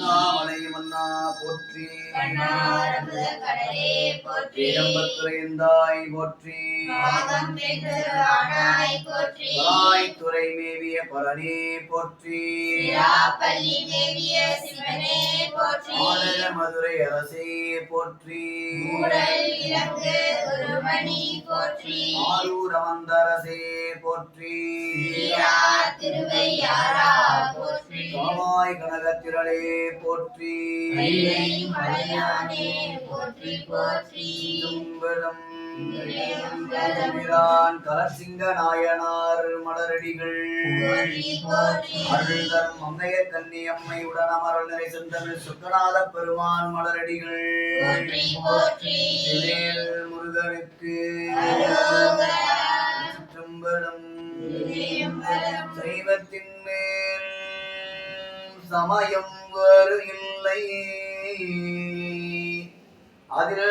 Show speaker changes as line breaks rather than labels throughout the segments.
நாமலை மன்னா போற்றி, கடம்பத்துறைந்தாய் போற்றி, துறை மேவிய பரணே போற்றி, மதுரை அரசே போற்றி, ஆரூர் அமர்ந்தரசே போற்றி, காமாய் கனகத்திரளே போற்றி, கலசிங்க நாயனார் மலரடிகள் அருள்தரும் மங்கைய கன்னி அம்மை உடனமரல் நிறை செந்தமிழ் சுக்கநாத பெருமான் மலரடிகள் முருகனுக்கு சிற்றம்பலம். சைவத்தின் மேல் சமயம் வேறு இல்லை, அதில்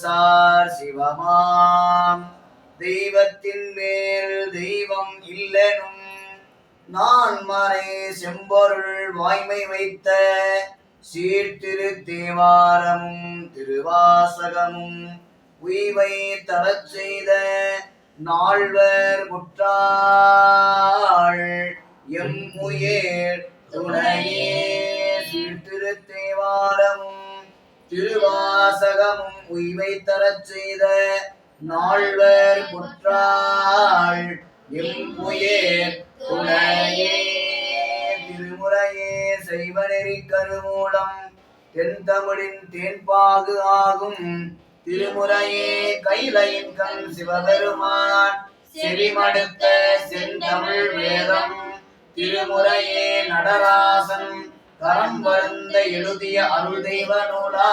சார் சிவமாம் தெய்வத்தின் மேல் தெய்வம் இல்லனும் நான் மறை செம்பொருள் வாய்மை வைத்த சீர்திரு தேவாரமும் திருவாசகமும் உய்வை தரச் செய்த நால்வர் முற்றாள் எம் உயிர் துணையே. சீர்திரு தேவாரமும் திருவாசகமும் உய்வை தரச் செய்த நால்வர் முற்றாள் எம் உயிர் துணையே. திருமுறையே செய்வநெறி கருமூலம் தென் தமிழின் தேன்பாகு ஆகும் திருமுறையே கைலையின் கண் சிவபெருமான் செவிமடுத்த செந்தமிழ் வேதம் திருமுறையே நடராசன் கரம் வருந்த எழுதிய அருள் தெய்வ நூலா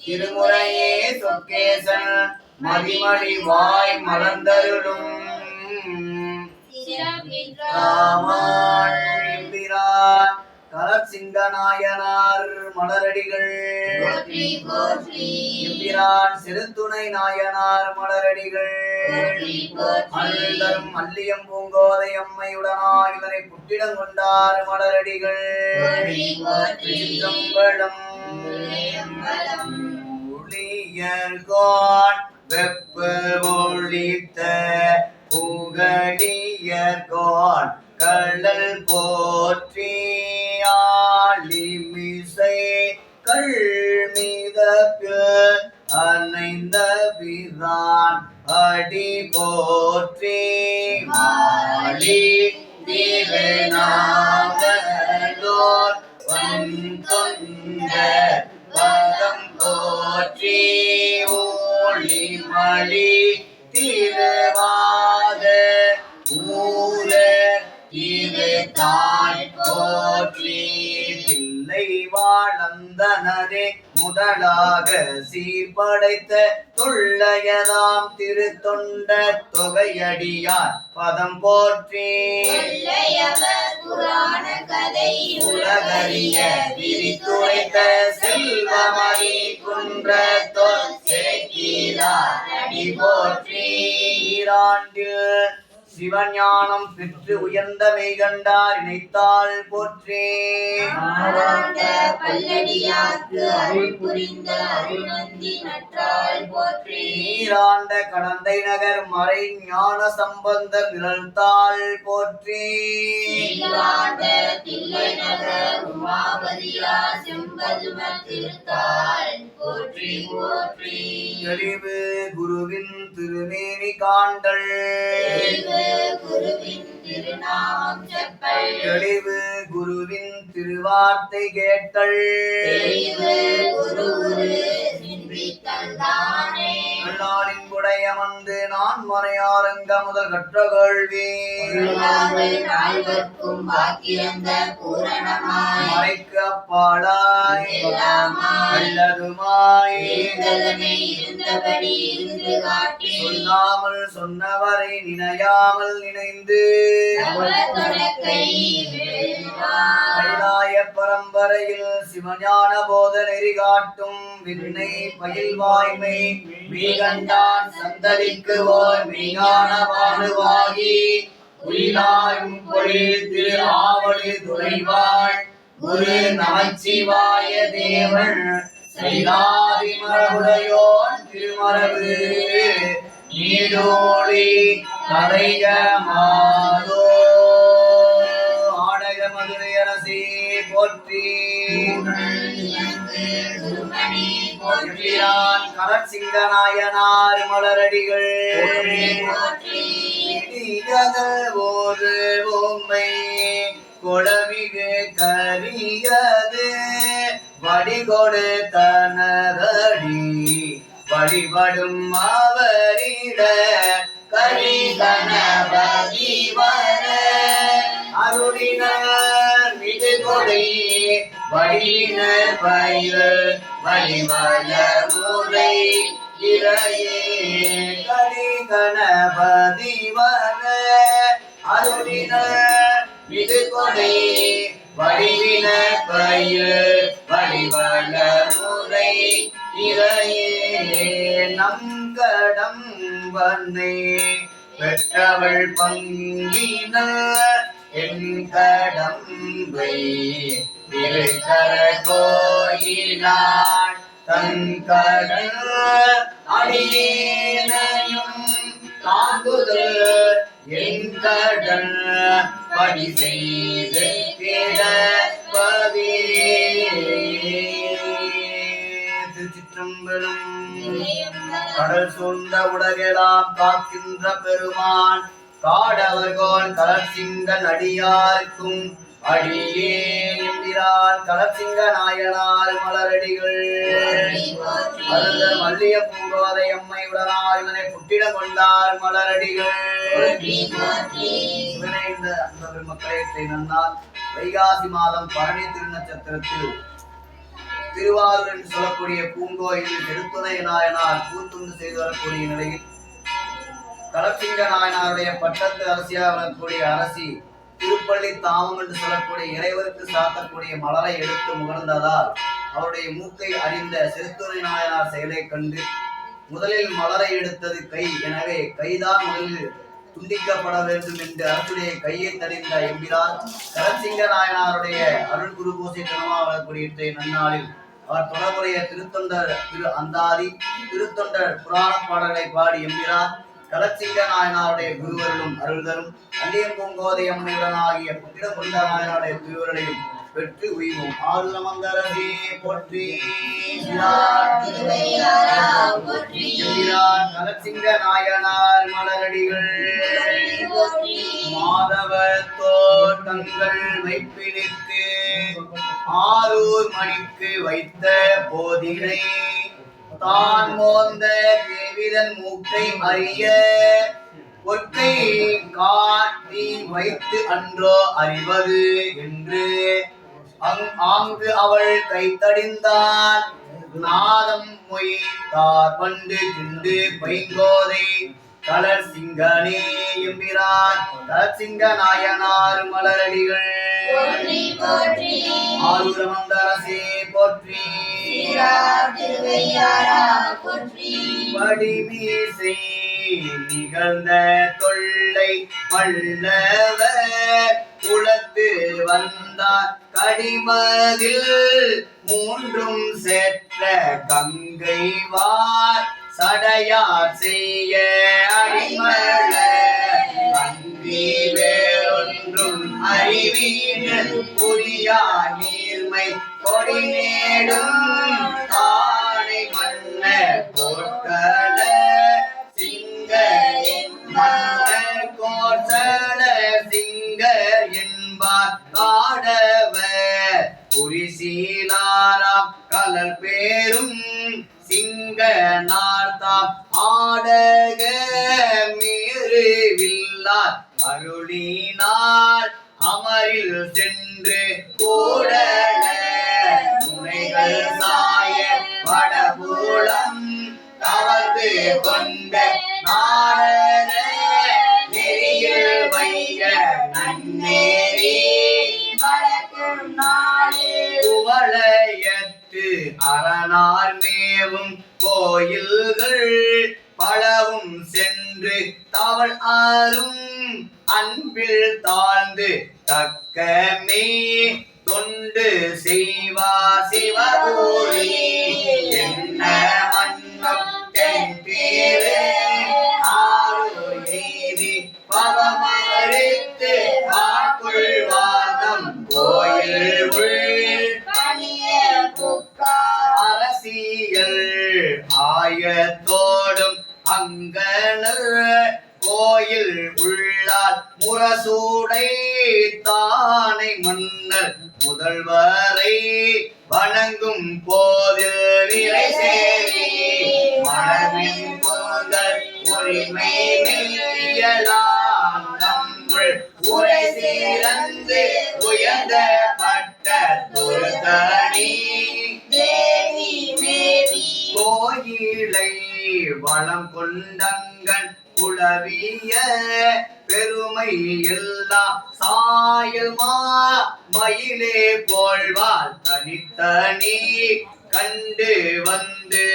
திருமுறையே சொக்கேசன் மதிமடி வாய் மலர்ந்தருளும் கலர்சிங்க நாயனார் மலரடிகள் எம்பிரான் சிறுத்துணை நாயனார் மலரடிகள் அருள்தரும் மல்லியம் பூங்கோதை அம்மையுடனாய் இதனை புட்டிடம் கொண்டார் மலரடிகள் சிற்றம்பலம். ஊழியர்கோன் வெப்ப ஒழித்த புகழியர்கோன் கள்ளல் போற்றி ஆளிமிசை கள்மிதப்பில் அணைந்த பிரான் அடி போற்றி மாளி திருநாமலோர் வந்தொண்ட பதம் போற்றி ஊழிமளி திருவாத ஊர திருத்தாள் போற்றி பிள்ளை வாழந்தனரே முதலாக சீர்படைத்த தொல்லையதாம் திருத்தொண்ட தொகையடியார் பதம் போற்றி உலகறிய விரித்துரைத்த செல்வமணி குன்ற தொல்கீழாடி போற்றி ஈராண்டில் சிவஞானம் பெற்று உயர்ந்த மெய்கண்டார் இணைத்தாள் போற்றி நீராண்ட கடந்தை நகர் மறை ஞான சம்பந்த நிழல்தாள் போற்றி தெளிவு குருவின் திருமேனி காண்டல் தெளிவு குருவின் திருவார்த்தை கேட்டல் நாளின் குடையமர்ந்து நான் மறையாரங்க முதல் கற்ற கேள்வி மறைக்கு அப்பாடாய் அல்லதுமாய் சொல்லாமல் சொன்னவரை நினையாமல் நினைந்து கைலாய பரம்பரையில் சிவஞான போத நெறி காட்டும் விண்ணை பயில் வாய்மை மீகண்டான் சந்ததிக்கு ஓர் மீகான வாழுவாகி உயிராயும் பொழில் திரு ஆவடி துறைவாள் குரு நமச்சிவாய தேவன் சைலாதி மரபுடையோன் திருமரபு நீடோழி தலைகமாதோ ஆடக மதுரை அரசே போற்றி கலர்சிங்க நாயனார் மலரடிகள் ஒரு உம்மை கொடமிகு கரியது வடிகொடு தனதடி வழிபடும் அவரிட கரி கணபதி வர அருளினர் மிகு கொடை வடிவினர் பயிர் வழிவள முறை இறையே கரி கணபதி வர அருளினர் மிகு கொடை வடிவின பயிர் வடிவள முறை இறையே நம் கடம்பனை பெற்றவள் பங்கின என் கடம்பை திருக்கர கோயிலான் தன் கடல் அடியேனையும் தாங்குதல் என் கடல் படி செய்து கிடப்பதே. திருச்சிற்றம்பலம். கடல் சூழ்ந்த உலகெல்லாம் காக்கின்ற பெருமான் காடவர்கோன் கலர்சிங்கன் அடியார்க்கும் அடியேன் என்கிறான் கலர்சிங்க நாயனார் மலரடிகள் மல்லிய பூங்கோதை அம்மை உடனார் இவனை புட்டிடம் கொண்டார் மலரடிகள். சிவனை இந்த அந்த பெருமக்களை நன்னால் வைகாசி மாதம் பரணி திருநட்சத்திரத்தில் திருவாரூர் என்று சொல்லக்கூடிய பூங்கோயில் திருத்துணை நாயனார் பூத்துண்டு செய்து வரக்கூடிய நிலையில் கலர்சிங்க நாயனாருடைய பட்டத்து அரசியாக வரக்கூடிய அரசி திருப்பள்ளி தாமம் என்று சொல்லக்கூடிய இறைவருக்கு சாத்தக்கூடிய மலரை எடுத்து முகர்ந்ததால் அவருடைய மூக்கை அறிந்த சிறுத்துணை நாயனார் செயலை கண்டு முதலில் மலரை எடுத்தது கை, எனவே கைதான் முதலில் துண்டிக்கப்பட வேண்டும் என்று அரசுடைய கையை தடிந்த எம்பிரான் கலர்சிங்க நாயனாருடைய அருள் குரு பூசை தினமாக வரக்கூடிய நன்னாளில் அவர் தொடர்புடைய திருத்தொண்டர் திரு அந்தாதி திருத்தொண்டர் புராண பாடல்களை பாடி எம்பிரான் கலர்சிங்க நாயனாருடைய குருவர்களும் அருள்தரும் அண்டியம் பூங்கோதை அம்மையுடன் ஆகிய புத்திடம் கொண்ட நாயனாருடைய திருவர்களையும் பெற்று உய்வோம். ஆறுல மந்தரசே போற்றி கலர்சிங்க நாயனார் மலரடிகள் மாதவ தோட்டங்கள் வைப்பிடித்து ஆரூர் மணிக்கு வைத்த போதினை தான் மோந்த தேவிதன் மூக்கை அறிய ஒற்றை காட்டி வைத்து அன்றோ அறிவது என்று ஆங்கு அவள் கைத்தடிந்தான் நாதம் மொய்தார் பண்டு திண்டு பைங்கோதை கலர்சிங்கனே எம்பிரான் கலர்சிங்க நாயனார் மலரடிகள் ஆரூரமந்தரசே போற்றி வடிமீசை நிகழ்ந்த தொல்லை பல்லவர் குலத்து வந்தார் கடிமதில் மூன்றும் செற்ற கங்கைவார் சடையார் செய்ய அடிமள அன்றி வேறொன்றும் அறிவீர் புரியா நீர்மை கொடி நேடும் ஆணை மன்ன போர்க்கள சிங்க மன்னர் கோசல சிங்க என்பார் காடவர் புரிசீலாராம் கலர் பேரும் சிங்க நார்த்தாம் ஆடக மீறுவில்லார் அருளினார் அமரில் சென்று கூடல முனைகள் சாய வடபூலம் கவர்ந்து கொண்ட நாடன நெறியில் வைய நன்னேரி வளர்க்கும் நாளே குவளையத்து அரணார் மேவும் கோயில்கள் பலவும் சென்று தவள் ஆறும் அன்பில் தாழ்ந்து தக்கமே தொண்டு செய்வா சிவபூரி என்ன மன்னம் தென்பேரு ஆறு எய்தி பவமறித்து ஆட்கொள்வாதம் கோயில் உள் அரசியல் ஆயத்தோடும் அங்கனர் கோயில் உள்ளார் முரசூடை தானை மன்னர் முதல்வரை வணங்கும் போதில் நிலை சேரி மலர்மின் கூந்தல் உரிமை மெல்லியலாம் நம்முள் உரை சீரந்து உயர்ந்த பட்ட துர்தனி கோயிலை வளம் கொண்டங்கன் குளவிய பெருமை எல்லாம் சாயல்மா மயிலே போழ்வாள் தனித்தனி கண்டு வந்து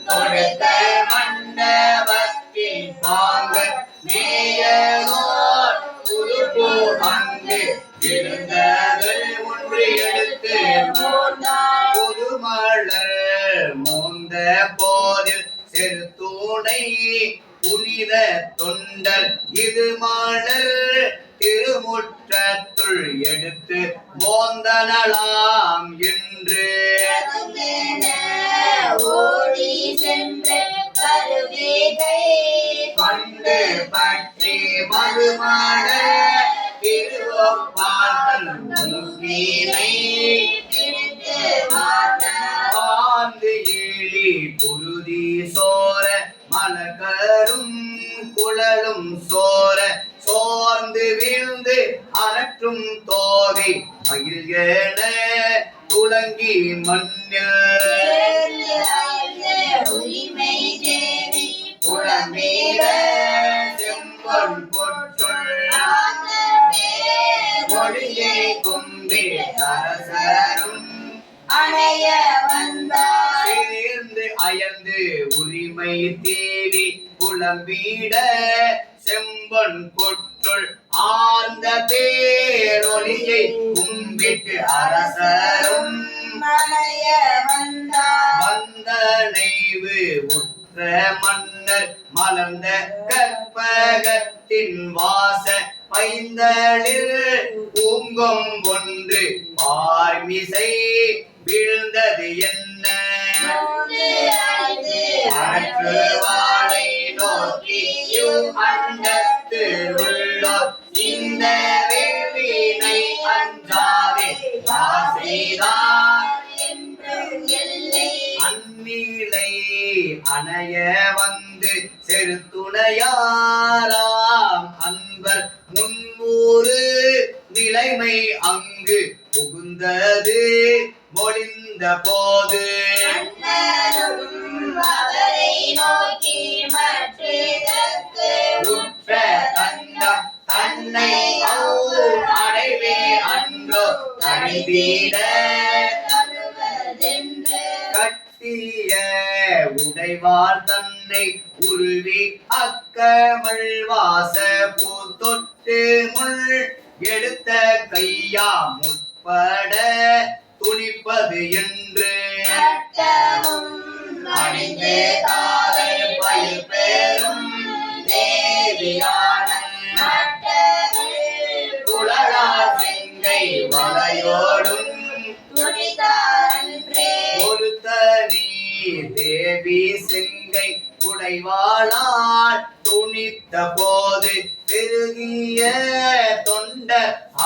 தொடுத்த மண்டபத்தின் பாங்கன் மேயனோர் புதுப்போ அங்கு இருந்தது ஒன்று எடுத்து புதுமலர் மோந்த போதில் செருத்துணை புனித தொண்டர் இது மலர் திருமுற்றத்துள் எடுத்து மோந்தனலாம் என்று ஓடி சென்று கண்டு பற்றி மறுமாட திருவப்பாத்தல் மூக்கினை வாழ்ந்து ஏழி குருதி சோர மலகரும் குழலும் சோர சோர்ந்து வீழ்ந்து அரற்றும் தோகை மகிழ்கன துளங்கி மண்ணில் குளமீர செம்பொன் பொற்றுள் மொழியை கும்பி அரசரும் அணைய வந்தார் சேர்ந்து அயர்ந்து உரிமை தேவி புலம்பீட செம்பொன் பொற்றுள் ஆழ்ந்த பேரொலியை கும்பிட்டு அரசரும் அணைய வந்த நைவு உற்ற மன்னர் மலர்ந்த கற்பகத்தின் வாச பைந்தளிர் பூங்கும் ஒன்று பார்மிசை வீழ்ந்தது என்ன அற்று வாழை நோக்கியும் அண்டத்து உள்ளோர் இந்த வேள்வினை அஞ்சாதே ஆசைதான் அந்நிலை அணைய வந்து செருத்துணையாராம் அன்பர் முன்னூறு நிலைமை அங்கு புகுந்தது மொழிந்த போது உற்ற தண்டம் தன்னை அடைவே அன்றோ தனிதீட கட்டிய உடைவார் தன்னை உருவி அக்கமல் வாச பூத்தொட்டு முள் எடுத்த கையா முற்பட துணிப்பது என்று அணிந்து காதல் பயில் பெறும் தேவியான குழலா செங்கை வளையோடும் ஒருத்த நீ தேவி செங்கை உடைவாளால் துணித்த போது பெருகிய தொண்ட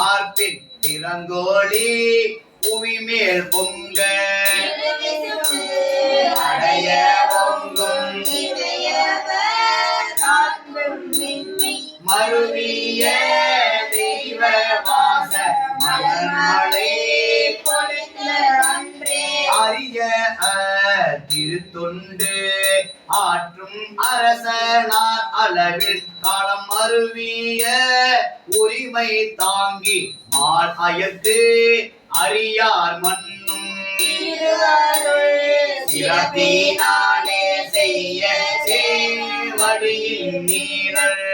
ஆர்ப்பின் திறங்கோழி புவிமேல் பொங்க அடைய பொங்கும் மருவிய தெய்வ வாச மலர்மலை அரிய திருத்தொண்டு ஆற்றும் அரசனார் அளவில் காலம் அருவிய உரிமை தாங்கி மால் அயத்து அறியார் மண்ணும் சிறப்பினாலே செய்ய சேவடியின் நீரல்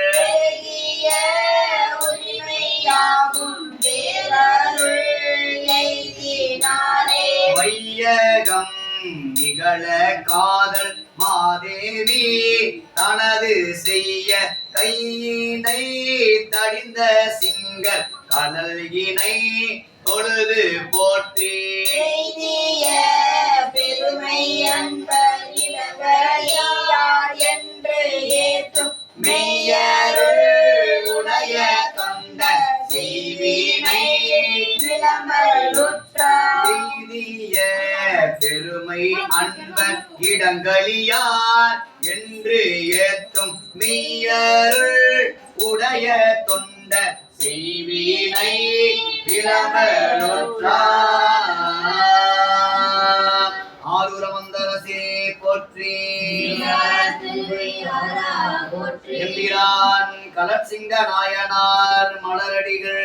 யாவும் பேரருள் எய்தினாரே.
வையகம் நிகழ காதல் மாதேவி தனது செய்ய கையினை தடிந்த சிங்க கடல்கினை தொழுது போற்றி
எய்திய பெருமை அன்பர் இளவரையார் என்று ஏற்றும் மெய்யருள் உடைய தொண்ட செய்வினை விளம்பலுற்றார்.
எய்திய பெருமை அன்பர் இடங்களியார் என்று ஏற்றும் மெய்யருள் உடைய தொண்ட செய்வினை விளம்பலுற்றார். ஆரூரமந்தரசே போற்றி. எம்பிரான் கலர்சிங்க நாயனார் மலரடிகள்.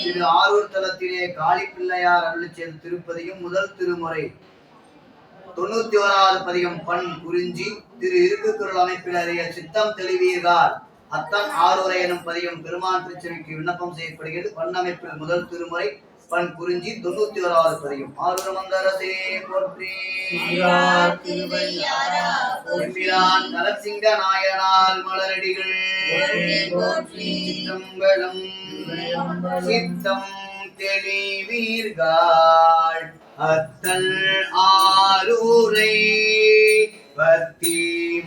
திரு ஆரூர் தலத்திலே காளி பிள்ளையார் அருளி செய்த திருப்பதியும் முதல் திருமுறை 91வது பதிகம் பண் குறிஞ்சி. திரு இருக்கு குரல் அமைப்பில் அறிய சித்தம் தெளிவீர்கள் அத்தன் ஆரூரை எனும் பதிகம் பெருமான் திருச்செவிக்கு விண்ணப்பம் செய்யப்படுகிறது. பண்ணமைப்பில் முதல் திருமுறை பண் குறிஞ்சி 91வது பதிகம். ஆரூரமந்தரசே போற்றி. எம்பிரான் கலர்சிங்க நாயனார் மலரடிகள். சிற்றம்பலம் சித்தம் தெளிவீர்கள் அத்தல் ஆரூரை பத்தி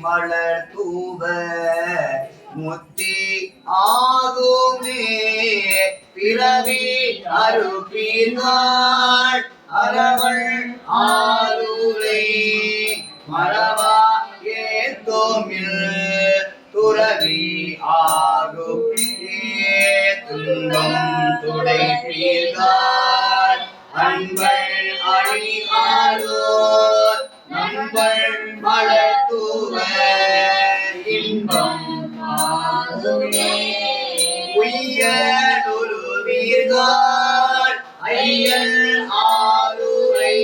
மலர் தூவ முத்தி ஆகுமே பிறவி அருப்பீர்கள் அரவள் ஆரூரை மரவா ஏத்தோமில் துறவி ஆகுமே துன்பம் துடைப்பீர்கள் அன்பள் அழி ஆளோர் நண்பள் மலர் தூவ இன்பம் உய்யலுருவீர்கள் ஐயல் ஆரூரை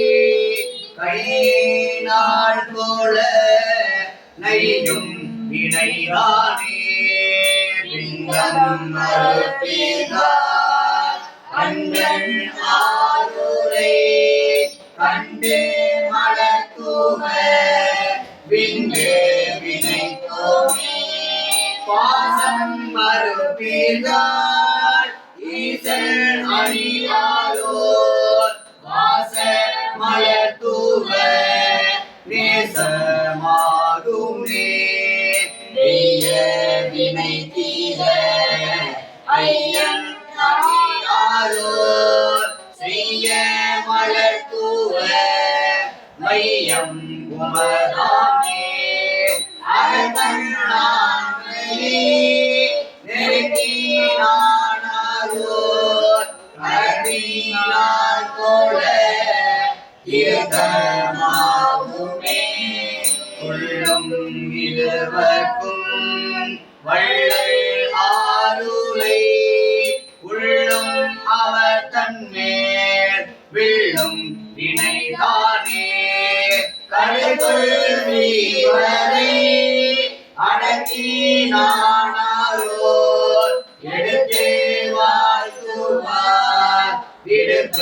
கையினால் போல நெய்யும் வினைதானே பிங்கம் மறுப்பீர்கள் அண்ணன் ஆரூரை கண்டு மலர் தூவ விண்டு வினை தோமே பாசம் மறுப்பீர்கள் ஈசன் அணியாரோர் வாச மலர் தூவ நேசமாகுமே வெய்ய வினை தீர ஐயன் அணியாரோர் செய்ய மலர் தூவ மையம் குமராமே அகத்தன்னாமலே நெருங்கினானாரோர் கரத்தினால் போல இருத்தமாகுமே உள்ளம் இருவர்க்கும் வள்ளல் ஆரூரை உள்ளும் அவர் தன்மேல் வில்லும் வினைதானே கடுகொள்வீவரை அடக்கினானாரோர் எடுத்தே வாழ்த்துவார் விடுப்ப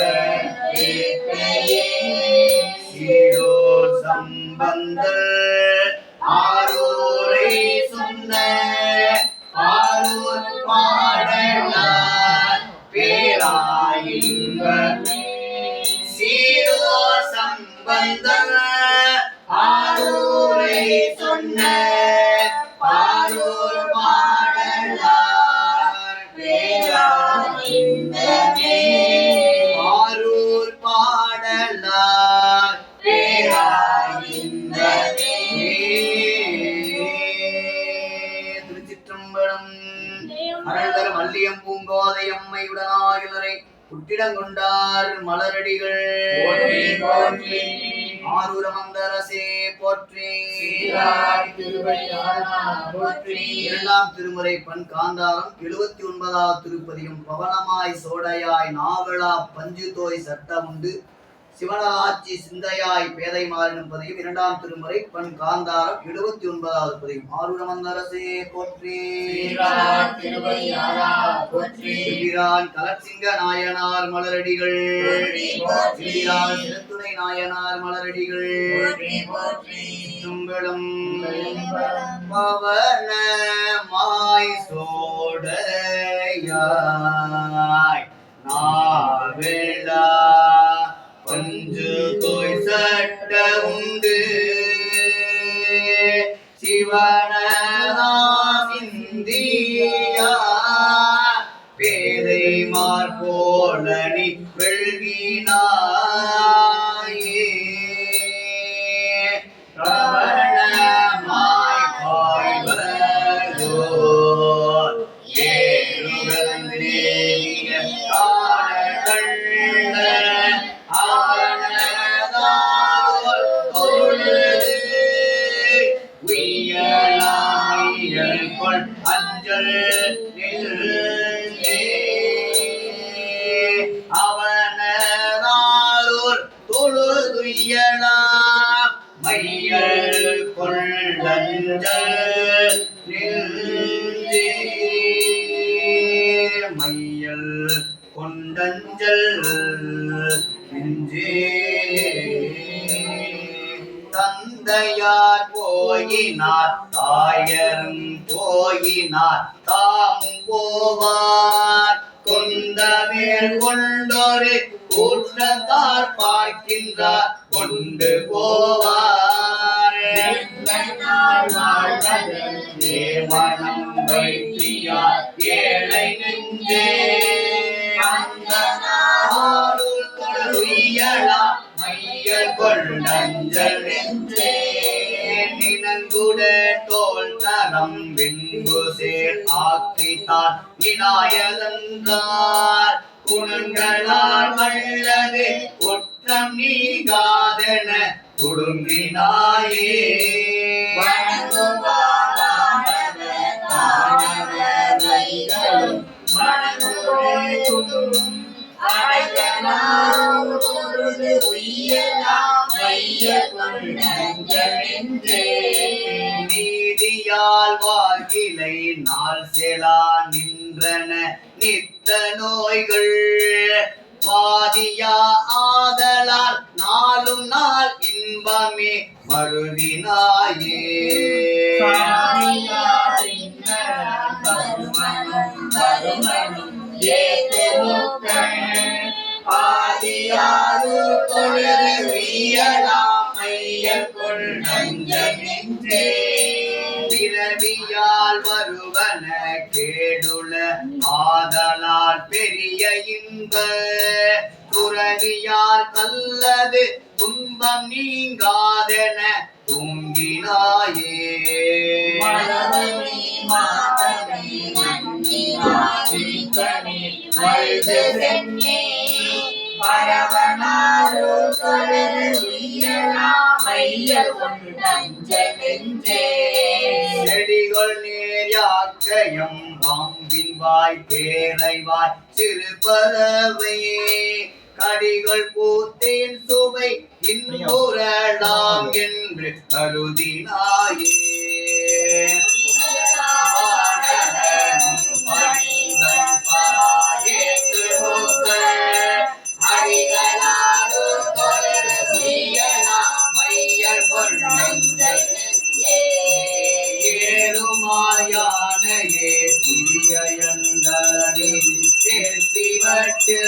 சீரோர் சம்பந்தர் ஆரூரை சொன்ன ஆரூர் பாடலார் பேராயின்பமே சீரோர் சம்பந்தர் ஆரூரை சொன்ன ஆரூர் பாடலார் பேராயின்பமே ஆரூர் பாடலார் பேராயின்பமே. திருச்சிற்றம்பலம். அருள்தரு மல்லியம் பூங்கோதையம்மையுடனாகிலரை புற்றிடங்கொண்டார் மலரடிகள். ஆரூரமந்தரசே போற்றி. இரண்டாம் திருமுறை பண் காந்தாரம் 79வது திருப்பதியும் பவனமாய் சோடையாய் நாவலா பஞ்சு தோய் சட்டமுண்டு சிவனாட்சி சிந்தையாய் பேதை மாறினும் பதியும் 2ஆம் திருமுறை பண் காந்தாரம் 79வது பதியும். ஆருணமந்தரசே போற்றி. திருவிரான் கலர்சிங்க நாயனார் மலரடிகள். திருவிரான் திருத்துணை நாயனார் மலரடிகள். துங்களும் பவன மாய் சோடையாய் நாவெளா பஞ்சு தோய் சட்ட உண்டு சிவனதாசிந்தியா பேதை மார்போலனி வெள்வினாயே பிரபணமாய் பாய்வதோர் ஏறுகள் தேவிய காணகண்ட ஆனதார் தொழுது உய்யலாமையல் கொள் அஞ்சல் நெஞ்சே அவனதார் தொழுதுய்யலாம் மையல் கொண்டஞ்சல் நெஞ்சே மையல் கொண்டஞ்சல் நெஞ்சே தந்தையார் போயினார் தாயரும் போயினார் தாமும் போவார் கொண்டமேல் கொண்டொரு கூட்டத்தார் பார்க்கின்றார் கொண்டு போவார் ஏமனம் வைத்தியார் ஏழை நெஞ்சே மையல் கொண்டஞ்சல் நெஞ்சே நினங்குட தோல் தரம் பின்பு சேர் ஆக்கித்தார் விநாயகன்றார் குணங்களால் வல்லது குற்றம் நீங்காதென குடுங்கினாயே நீதியால் வாழ்கிலை நாள் செலா நின்றன நித்த நோய்கள் வாதியா ஆதலால் நாளும் நாள் இன்பமே மருவினாயே ஆதியாது தொழுது உய்யலாமையல் கொண்டஞ்சல் நெஞ்சே பிறவியால் வருவன கேடுல ஆதலால் பெரிய இன்ப துறவியால் கல்லது துன்பம் நீங்காதென தூங்கினாயே செடிகள் நேர் யாக்கையம் பாம்பின் வாய் பேரைவாய் சிறு பறவையே கடிகள் பூத்தேன் சுவை இன்புறலாம் என்று கருதினாயே ஏறுமாயானையே சிறியந்தரில் சேர்த்திவட்டு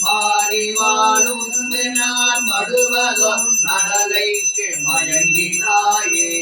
மாறி வாழுந்து நான் மடுவதோ நடலைக்கு மயங்கினாயே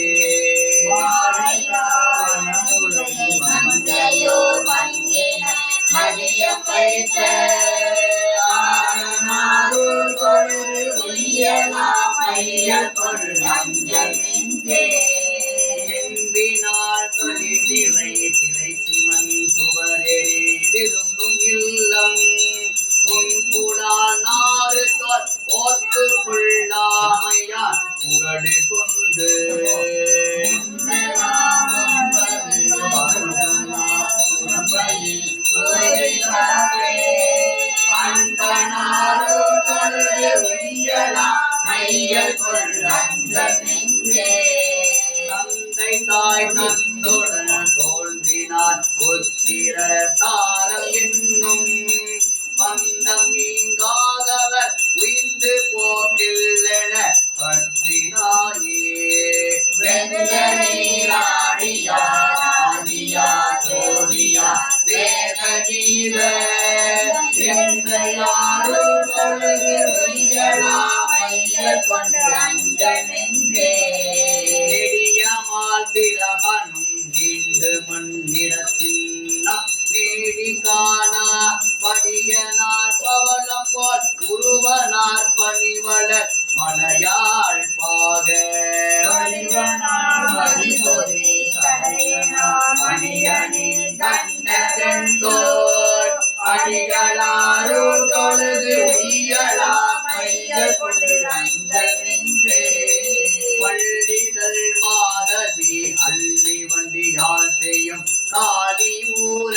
காணா படியனார் பவளம் போல் உருவனார் பணிவளர் மலையாள் பாக
மணியணி கண்டதெந்தோர் அடிகளாரோ தொழுது உய்யலாம் ஐயர் கொண்டு அஞ்சல் நின்றே
பள்ளிதழ் மாதவி அள்ளி வண்டியால் செய்யும் காளி ஊர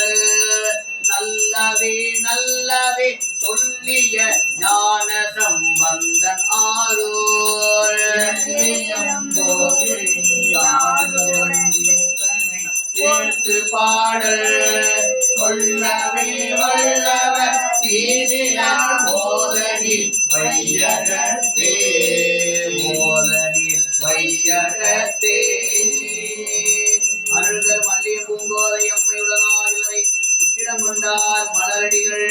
நல்லவே நல்லவே சொல்லிய ஞான சம்பந்தன் ஆரூர் ஏற்று பாடல் சொல்லவே வல்லவ தீதில மோதனி வையகத்தே மோதனி வையகத்தே அருள்தர் மல்லிய பூங்கோதை அம்மையுடனாகிலை புத்திடம் கொண்டார் மலரடிகள்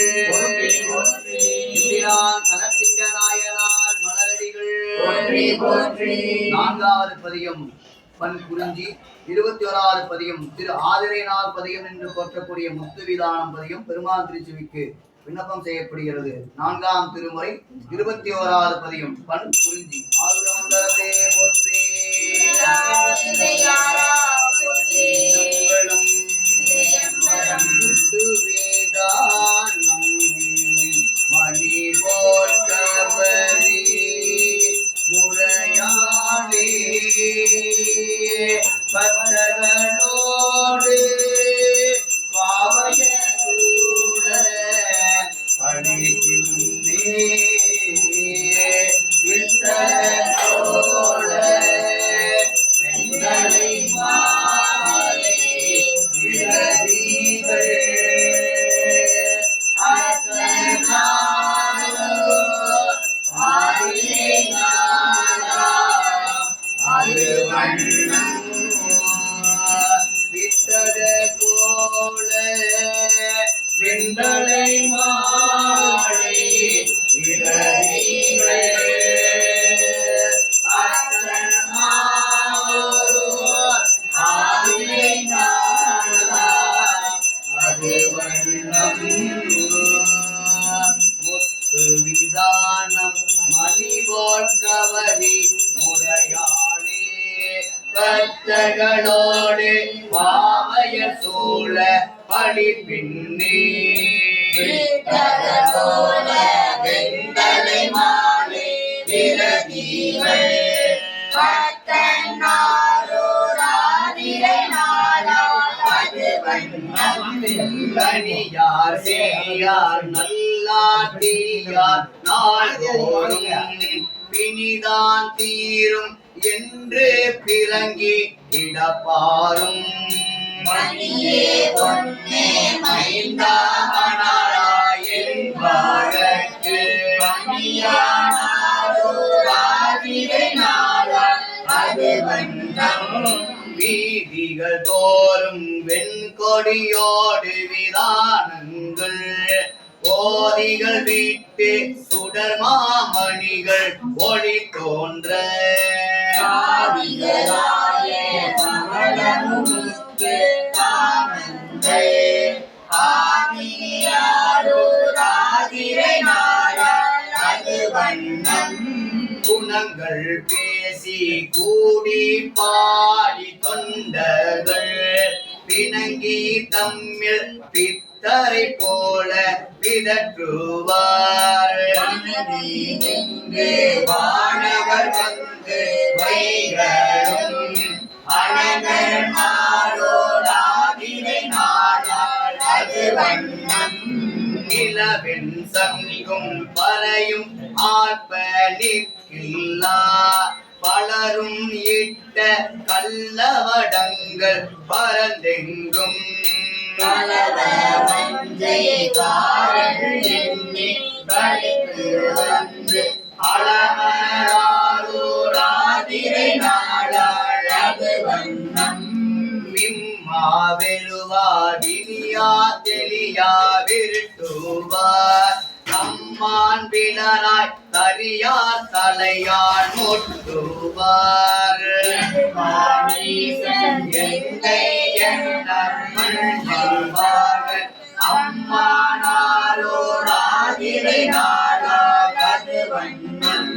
கலசிங்க நாயனார் மலரடிகள் 4வது பதியம் பண் குறிஞ்சி 21வது பதியம் திரு ஆதிரைநாள் பதியம் என்று போற்றக்கூடிய முத்துவிதானம் பதியம் பெருமாள் திருச்சுவிக்கு விண்ணப்பம் செய்யப்படுகிறது. 4ஆம் திருமுறை 21வது பதியம் பண் குறிஞ்சி ஆருடமந்தரத்தே போற்றி முத்துவிதானம் மணி போற்றவரி முறையாளே பக்தர்களோடு பாவைய சூழ படிக்கின்றே விட்டோட வெண்களை மாலை விரதிகள் விட்டத கோல வெண்களை மாலை முத்துவிதானம் மணிபோல் கவரி முறையாளே பக்தர்களோடு பாவைய சூழ படி பின்னே வெண்தலை மாலை விரதிகள் கனியார் சேயார் நல்லாட்டியார் நாள்தோறும் பிணிதான் தீரும் என்று பிறங்கி இடப்பாரும்
மணியே பொன்னே
மைந்தாமனாராயன்பவர்க்கு
மணியானாரோ ராதிரை நாளால் அது வண்ணம்
வீதிகள் தோறும் வெண்கொடியோடு விதானங்கள் ஓதிகள் விட்டு சுடர் மாமணிகள் ஒளி தோன்ற
சாதிகளாய கமலமுமுக்கு காமங்கள் ஆதினியாரோ ராதிரை நாளால் அது வண்ணம்
குணங்கள் பேசி கூடி பாடி தொண்டர்கள் பிணங்கி தம்மில் பித்தரை போல பிதற்றுவார் வானவர் வந்து வைகளும் அழகர் மாறோராதிரை நாளால் அது வண்ணம் நிலவின் சங்கும் பறையும் ஆற்ப நிற்கில்லா பலரும் இட்ட கள்ளவடங்கள் பரந்தெங்கும்
கலவ மஞ்சை காரல் எண்ணி கழித்து வந்து
அளமராதிரை நாளால்
அது வண்ணம்
மிம்மாவெழுவாடினியா தெளியா விருட்டுவார் நம்மான் பிணராய் தரியார் தலையால் முட்டுவார்
மாணீசன் எந்தை எண்ணம்
அம்மான்
ஆதிரை நாளாது வண்ணம்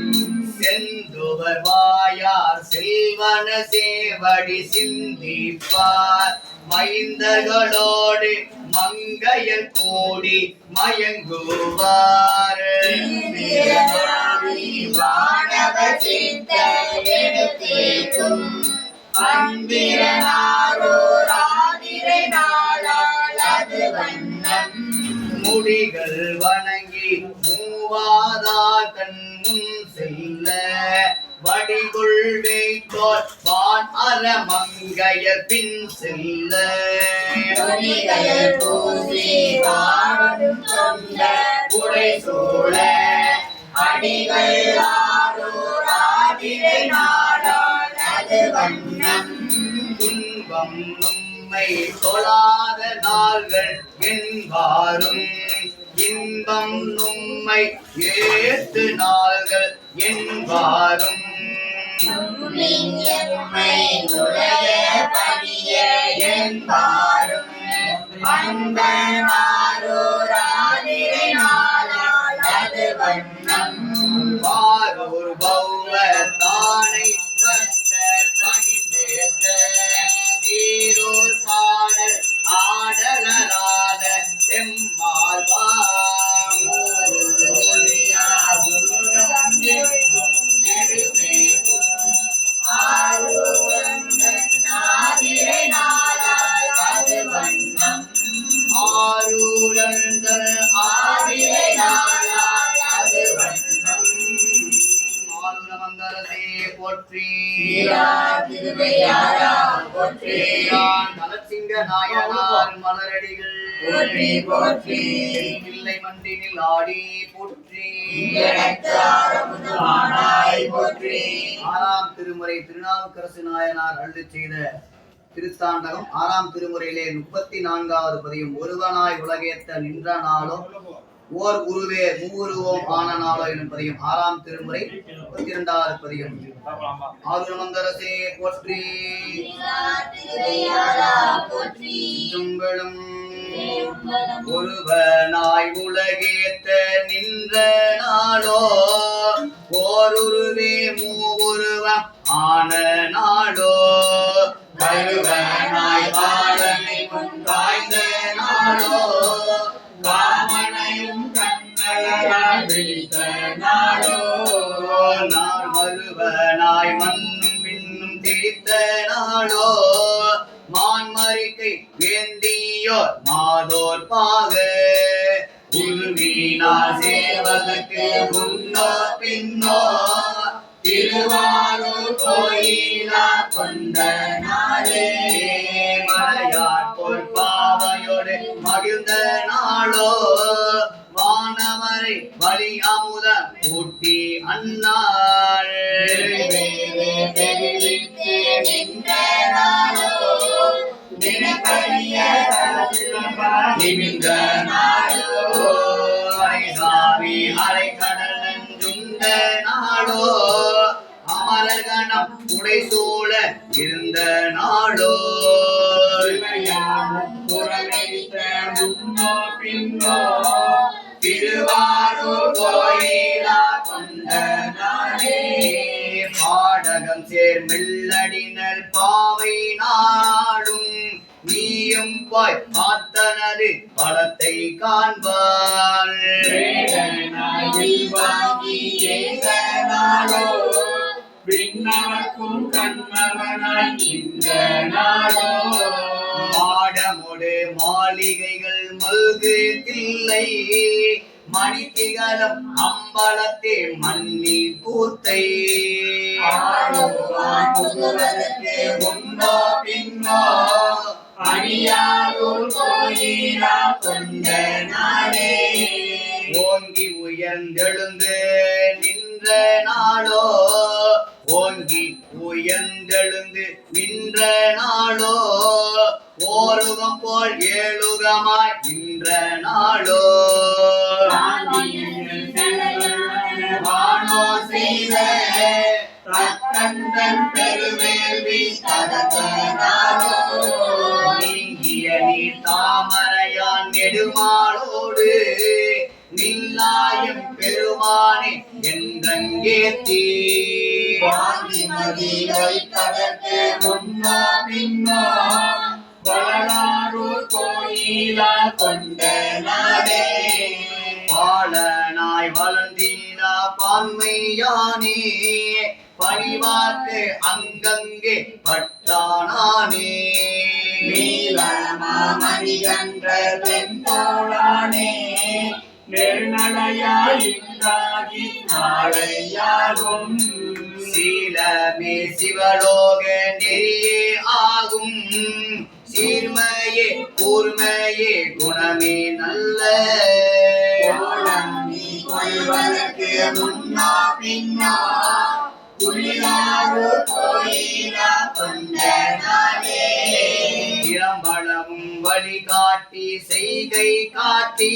செந்துவர் வாயார் செல்வன சேவடி சிந்திப்பார் மைந்தர்களோடு மங்கையர் கூடி மயங்குவார்
வானவ சித்த எடுத்தேக்கும் அன்பிரனாரோர் ஆதிரை நாளாது வண்ணம்
முடிகள் வணங்கி மூவாதார் கண் முன் செல்ல வடிகுள் வைத்தோர் வான் அற மங்கையர் பின் செல்ல
துணிகள் பூசி பாடும் தொண்ட
உடை சூழ
அடிகள் ஆரோர் ஆதிரை நாளாது வண்ணம்
துன்பம் நம்மை தொழாத நாள்கள் என்பாரும் இன்பம் நம்மை ஏத்து நாள்கள் என்பாரும்
எம்மை நுழைய பணிய என்பாரும் அன்பனாரோர் ஆதிரை நாளாது வண்ணம்
பாரோர் பௌவ தானை பக்தர் பணிந்தேத்த சீரோர் பாடல் ஆடலராத செம்மாழ்வாம்
ஆதிரை நாளாது வண்ணம்
ஆரூரந்தர்
ஆதிரை நாளாது வண்ணம்
ஆரூரமந்தரசே போற்றி
திருவையாரா போற்றி
நலசிங்க நாயனார் மலரடிகள்
போற்றி போற்றி
இல்லை மண்டினில் ஆடி போற்றி
எனக்கு ஆரமுதமானாய் போற்றி
ஆறாம் திருமுறை திருநாவுக்கரசு நாயனார் அருளிச் செய்த திருத்தாண்டகம் ஆறாம் திருமுறையிலே 34வது பதியம் ஒருவனாய் உலகேத்த நின்ற நாளோ ஓர் உருவே மூவுருவோம் ஆன நாளோ எனும் பதியம் ஆறாம் திருமுறை 32வது பதியம் ஆருணமந்தரசே போற்றி
திருவையாரா போற்றி
தும்பளும் ஒருவனாய் உலகேத்த நின்ற நாளோ ஓருருவே மூவுருவம் ஆன நாளோ கருவனாய் பாடனை முன் காய்ந்த நாளோ காமனையும் கண்ணலராய் விழித்த நாளோ நான் மருவனாய் மண்ணும் விண்ணும் திரித்த நாளோ மான்மறிக்கை வேந்தியோர் மாதோர் பாக உருவினார் சேவகக்கு முன்னோ பின்னோ திருவாரூர் கோயிலா கொண்ட நாளே மலையார் போல் பாவையோடு மகிழ்ந்த நாளோ வானவரை வழி அமுத ஊட்டி அன்னாள்
தெரிவித்து நின்ற நாளோ தினப்படிய
நிமிந்த நாளோ அரைசாமி அரைக்கடல் நஞ்சுண்ட நாளோ அமரகணம் உடைசூழ இருந்த நாளோ முன்னோ பின்னோ திருவாரூர் கோயிலா கொண்ட நாளே பாடகம் சேர் மெல்லடினர் பாவை நாடும் நீயும் போய் பார்த்தனது படத்தை காண்பாள்
விண்ணவர்க்கும் கண்ணவனாய் இந்த நாளோ
மாடமுடு மாளிகைகள் மல்கு தில்லை மணித்திகழும் அம்பலத்தே மன்னி கூத்தை
புகுவதற்கு
முன்னோ பின்னோ
அணியாரூர் கோயிலா கொண்ட நாளே
ஓங்கி உயர்ந்தெழுந்து நின்ற நாளோ ஓங்கி உயர்ந்தெழுந்து நின்ற நாளோ ஓருகம் போல் ஏழுகமாய் நின்ற நாளோ வானோ செய்த தக்கந்தன் பெருவேள்வி தடக்க நாளோ நீங்கிய நீ தாமரையான் நெடுமாளோடு நில்லாயம் பெருமானே என்றங்கேத்தி
வாங்கி மதி வைப்பதற்கு முன்னோ பின்னோ
வளனாரூர் கோயிலா
கொண்ட நாடே
பாலனாய் வளர்ந்தீனா பான்மையானே பணிவாக்கு அங்கங்கே பட்டானானே
நீலமாமணிகன்ற வெண்தோளானே
நெருநடையாயின்றாகி நாளையாகும்
சீலமே சிவலோக நெறியே ஆகும் சீர்மையே கூர்மையே குணமே நல்ல
கோலம் நீ கொள்வதற்கு முன்னோ பின்னோ புலியாரூர் கோயிலா கொண்ட நாடே
இளம்பளவும் வழிகாட்டி செய்கை காட்டி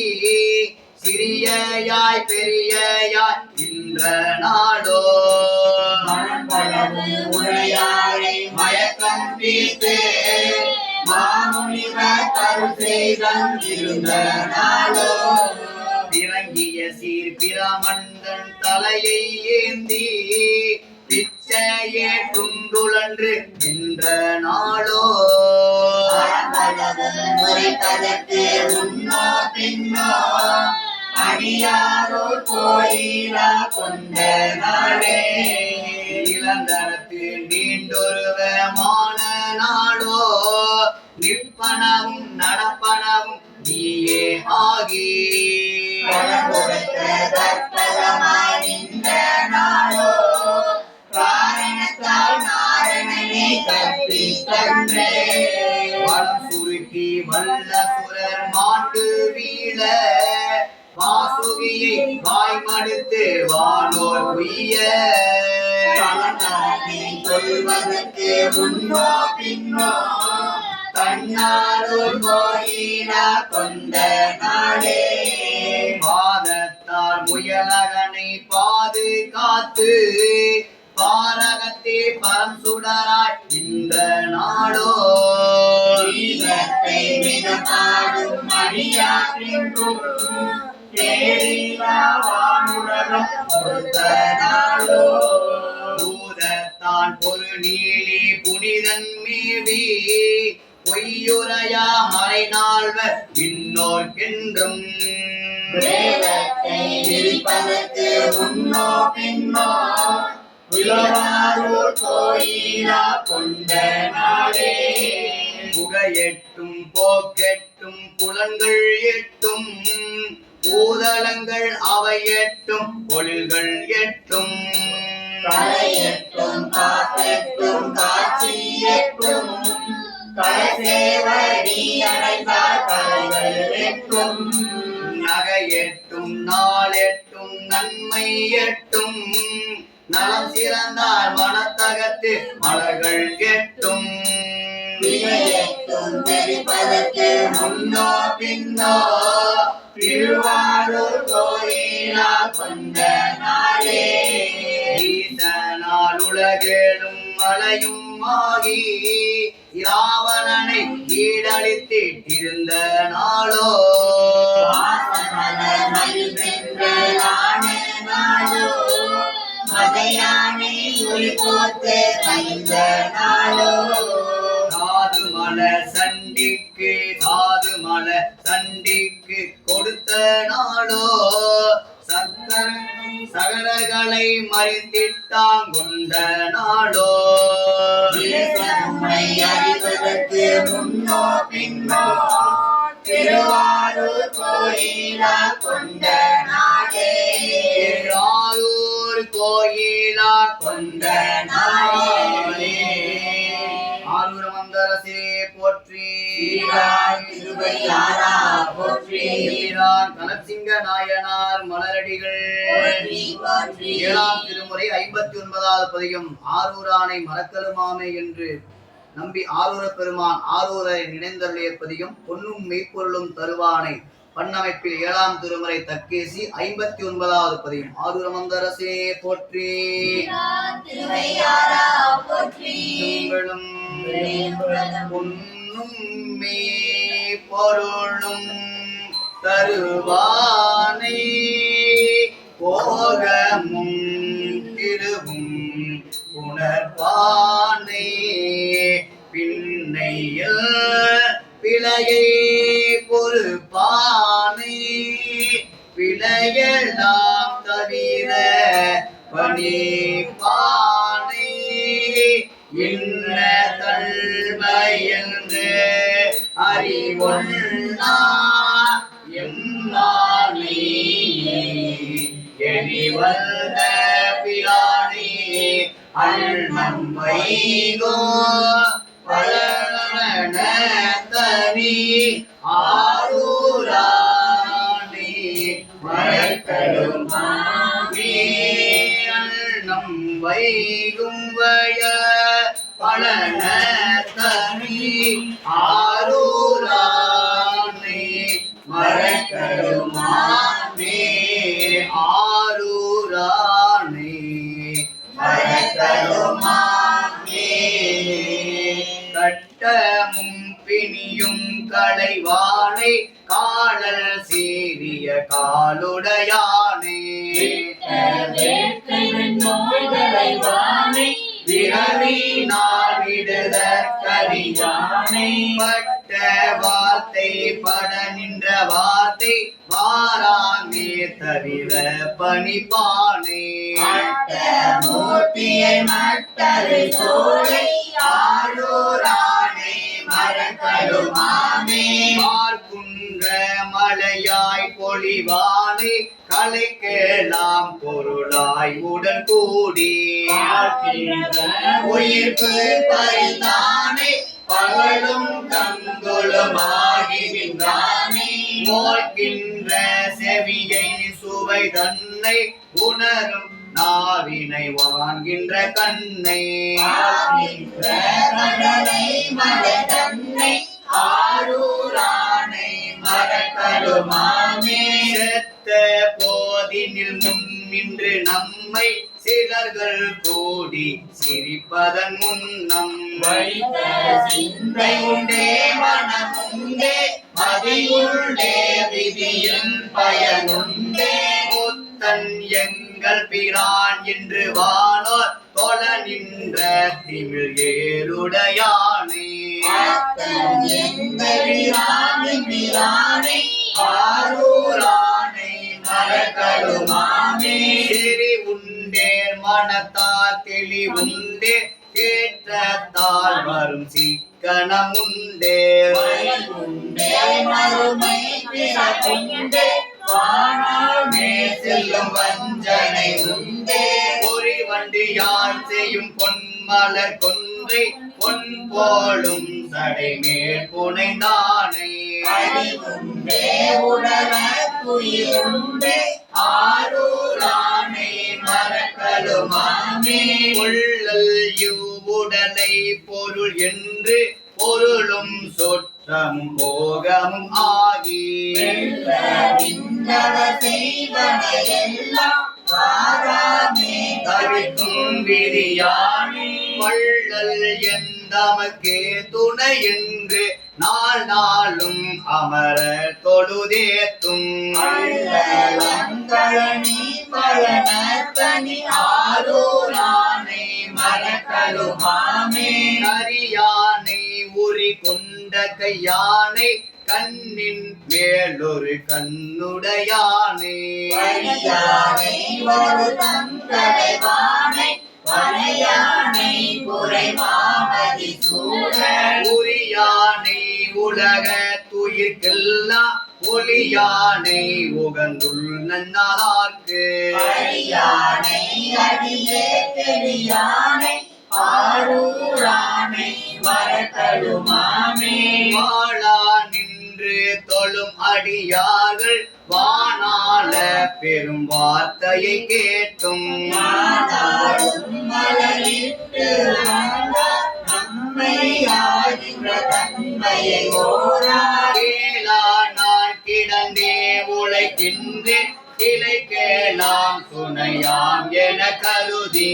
சிறியாய் பெரியாய் இன்ற நாடோ
மனப்பளவு உடையாரை மயக்கம் தீர்த்து மாமுனிவர் கருள் செய்தங்கிருந்த நாடோ
இறங்கிய சீர் பிரமந்தன் தலையை ஏந்தி பிச்சையே துண்டுழன்று நின்ற நாளோ
மனப்பளவு முறைப்பதற்கு முன்னோ பின்னோ அடியாரூர் கோயிலா கொண்ட நாடே
இளந்தரத்து நீண்டொருவமான நாடோ நிற்பனவும் நடப்பனவும் நீயே ஆகி
பலமுறைத்த தற்பதமாய் நின்ற நாடோ காரணத்தால் நாரணனை கற்பித்தன்றே
வளம் சுருக்கி வல்ல சுரர் மாட்டு வீழ வாசுகியை வாய்மடுத்து வானோர் உய்ய
பலனாகி கொள்வதற்கு முன்னோ பின்னோ தன்னாரூர் கோயிலா கொண்ட நாடே
பாதத்தால் முயலகனை பாதுகாத்து பாரகத்தே பரம் சுடராய் இன்ற நாடோ
தீபத்தை மிக பாடும் அடியாற்றின்றும் தேடிலா வானுலகம் கொடுத்த நாடோ
பூதத்தான் பொரு நீலி புனிதன் மேவி பொய்யுரையா மறைநாள்வர் இன்னோர்க்கென்றும்
வேதத்தை விரிப்பதற்கு முன்னோ பின்னோ விளவாரூர் கோயிலா கொண்ட நாடே
புகையெட்டும் போக்கெட்டும் புலன்கள் எட்டும் பூதலங்கள் அவை எட்டும் பொருள்கள் எட்டும்
கலையெட்டும் காப்பெட்டும் காட்சி எட்டும் கலைசேவடி அடைந்தார் கலைகள் எட்டும்
நகையெட்டும் நாளெட்டும் நன்மை எட்டும் நலம் சிறந்தார் மனத்தகத்து மலர்கள் எட்டும்
விலையெட்டும் தெரிப்பதற்கு முன்னோ பின்னோ திருவாரூர் கோயிலா கொண்ட நாடே
ஈசனால் உலகேடும் மலையும் ஆகி இராவணனை ஈடழித்திட்டிருந்த நாளோ
வாசமலர் மயில் வென்ற நாடு நாடோ மதையானை உரி போத்து கைந்த நாடோ
காதுமல சண்டிக்கு கொடுத்த நாளோ சகலகளை மறித்திட்டாங்கொண்ட நாளோ
தேசமுறை அறிவதற்கு முன்னோ பின்னோ திருவாரூர் கோயிலா கொண்ட நாடே
ஆரூர் கோயிலா கொண்ட நாளே ஆரூர் மந்தரசே போற்றி
ஸ்ரீராம் திருவையாரா போற்றி
ஸ்ரீராம் கனசிங்க நாயனார் மலரடிகள்
போற்றி போற்றி
ஏழாம் திருமுறை 59வது பதிகம் ஆரூரானை மறக்கலுமாமே என்று நம்பி ஆரூர பெருமான் ஆரூரை நினைந்தருளிய பதிகம் பொன்னும் மெய்ப்பொருளும் தருவானை பண்ணமைப்பில் ஏழாம் திருமுறை தக்கேசி 59வது பதிகம் ஆரூர மந்தரசே போற்றி
திருவையாரா போற்றி
உங்களும் பொன்னும் மெய்ப்பொருளும் தருவானை எல்லாம் தவிர பணிப்பானை இன்ன தல்மை என்று அறிவொன்னா எம்மானி எரிவந்த பிராணி அண்ணம் வைகோ பலன தனி ஆரூராணி மரக்கடும் அண்ணம் வைகும் வய பலன தனி ஆரூராணி மரக்கடும் ஆரூராணி கட்டமும் பிணியும் களைவானை காடல் சீரிய காலுடையானே விரவினால் விடுத கரியானை பட்ட வார்த்தை பட நின்ற வார்த்தை வாராமே தவிர பணிப்பானே
மூர்த்தியை மட்டரு சோலை ஆளூரானை மரக்கடுமாமே
பார்க்குன்ற மலையாய் பொழிவானை கலைக்கெல்லாம் பொருளாய் உடன் கூடி
உயிர்ப்பு பரிந்தானே பகலும் கங்குலுமாகின்றானே
மோர்க்கின்ற செவியை சுவை தன்னை உணரும் நாவினை வாங்கின்ற கண்ணை
கடலை மலை தன்னை ஆரூரானை மரக்கடுமாமே
செத்த போதினில் முன் நின்று நம்மை சிலர்கள் கூடி சிரிப்பதன் முன்னம்
வைத்த சிந்தை உண்டே மனமுண்டே மதியுண்டே விதியின் பயனுண்டே
முத்தன் எங்கள் பிரான் என்று வானோர் தொழ நின்ற திமிழ் ஏருடையானே
எந்தவிரானை ஆரூரானை மரக்கடுமாமே
செறி உண்டேர் மனத்தால் தெளி உண்டே கேட்டத்தால் வரும் சிக்கனம் உண்டே
உண்டே மறுமை பிறப்புண்டே வானாமே செல்லும் வஞ்சனை உண்டே
பொறி வண்டியால் செய்யும் பொன்மலர் கொன்றை பொன் போலும் சடைமேல் புனைந்தானே
அறிவுண்டே உடல துயிருண்டே ஆரூரானை மரக்கடுமாமே
கொள்ளல் இவ்வுடலை பொருள் என்று பொருளும் சொற்றமும் போகமும் ஆகி
செய்வனையெல்லாம் வாராமே
தவிக்கும் விதியானே வள்ளல் எந்தமக்கே துணை என்று நாள் நாளும் அமர தொழுதேத்தும்
கழனி பழனத்தனி ஆரூரானை மரக்கடுமாமே
கரியானை உரி கொண்ட கையானை கண்ணின் மேலொரு கண்ணுடையானே
வரியானை ஒரு தங்களைவானை வரையானை குறைமாமதி சூழல்
உரியானை உலக துயிர்க்கெல்லாம் ஒளியானை உகந்துள் நன்னார்க்கு
வரியானை அடியே தெரியானை ஆரூரானை மரக்கடுமாமே
வாழா நின்று தொழும் அடியார்கள் வானால பெரும் வார்த்தையை கேட்டும்
மானாடும் மலரிட்டு வந்தார் நம்மை ஆகின்ற தன்மையை ஓரார்
கேளா நான் கிடந்தே உழைக்கின்றேன் கிளை கேளாம் துணையாம் என கருதி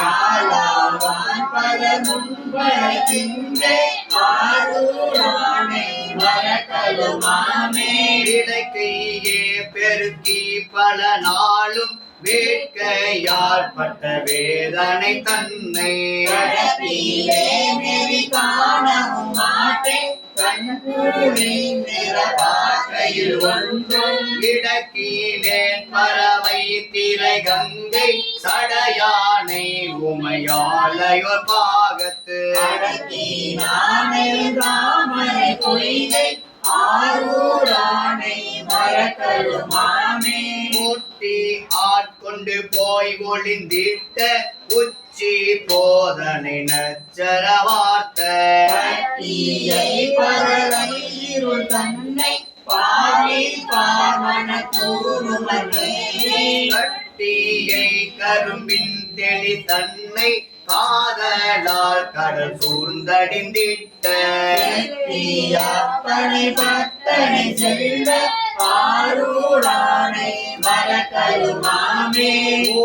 ஆளாவான் பல முன்பழகின்றே ஆரூரானை மரக்கடுமாமே
இலக்கையே பெருக்கி பல நாளும் வேட்கையாற்பட்ட வேதனை தன்னை
கடத்திலே நெறி காணவும் மாட்டேன் கண்கூடி நிறவாக்கையில் ஒன்றும்
இடக்கீழே பறவை திரை கங்கை சடையானை உமையாளையோர் பாகத்து
அடக்கினானை ராமனை பொய்கை ஆரூரானை மரக்கருமாமே
முட்டி ஆட்கொண்டு போய் ஒளிந்திட்ட உச்சி போதனை நச்சர வார்த்த
பட்டியை பறவை இருள் தன்னை பாவி பாவன கூறுமனே
கட்டியை கரும்பின் தெளி தன்னை காதலால் கடல் சூழ்ந்தடிந்திட்ட
அப்பனை பக்தனை செல்வ ஆரூரானை மரக்கருமாமே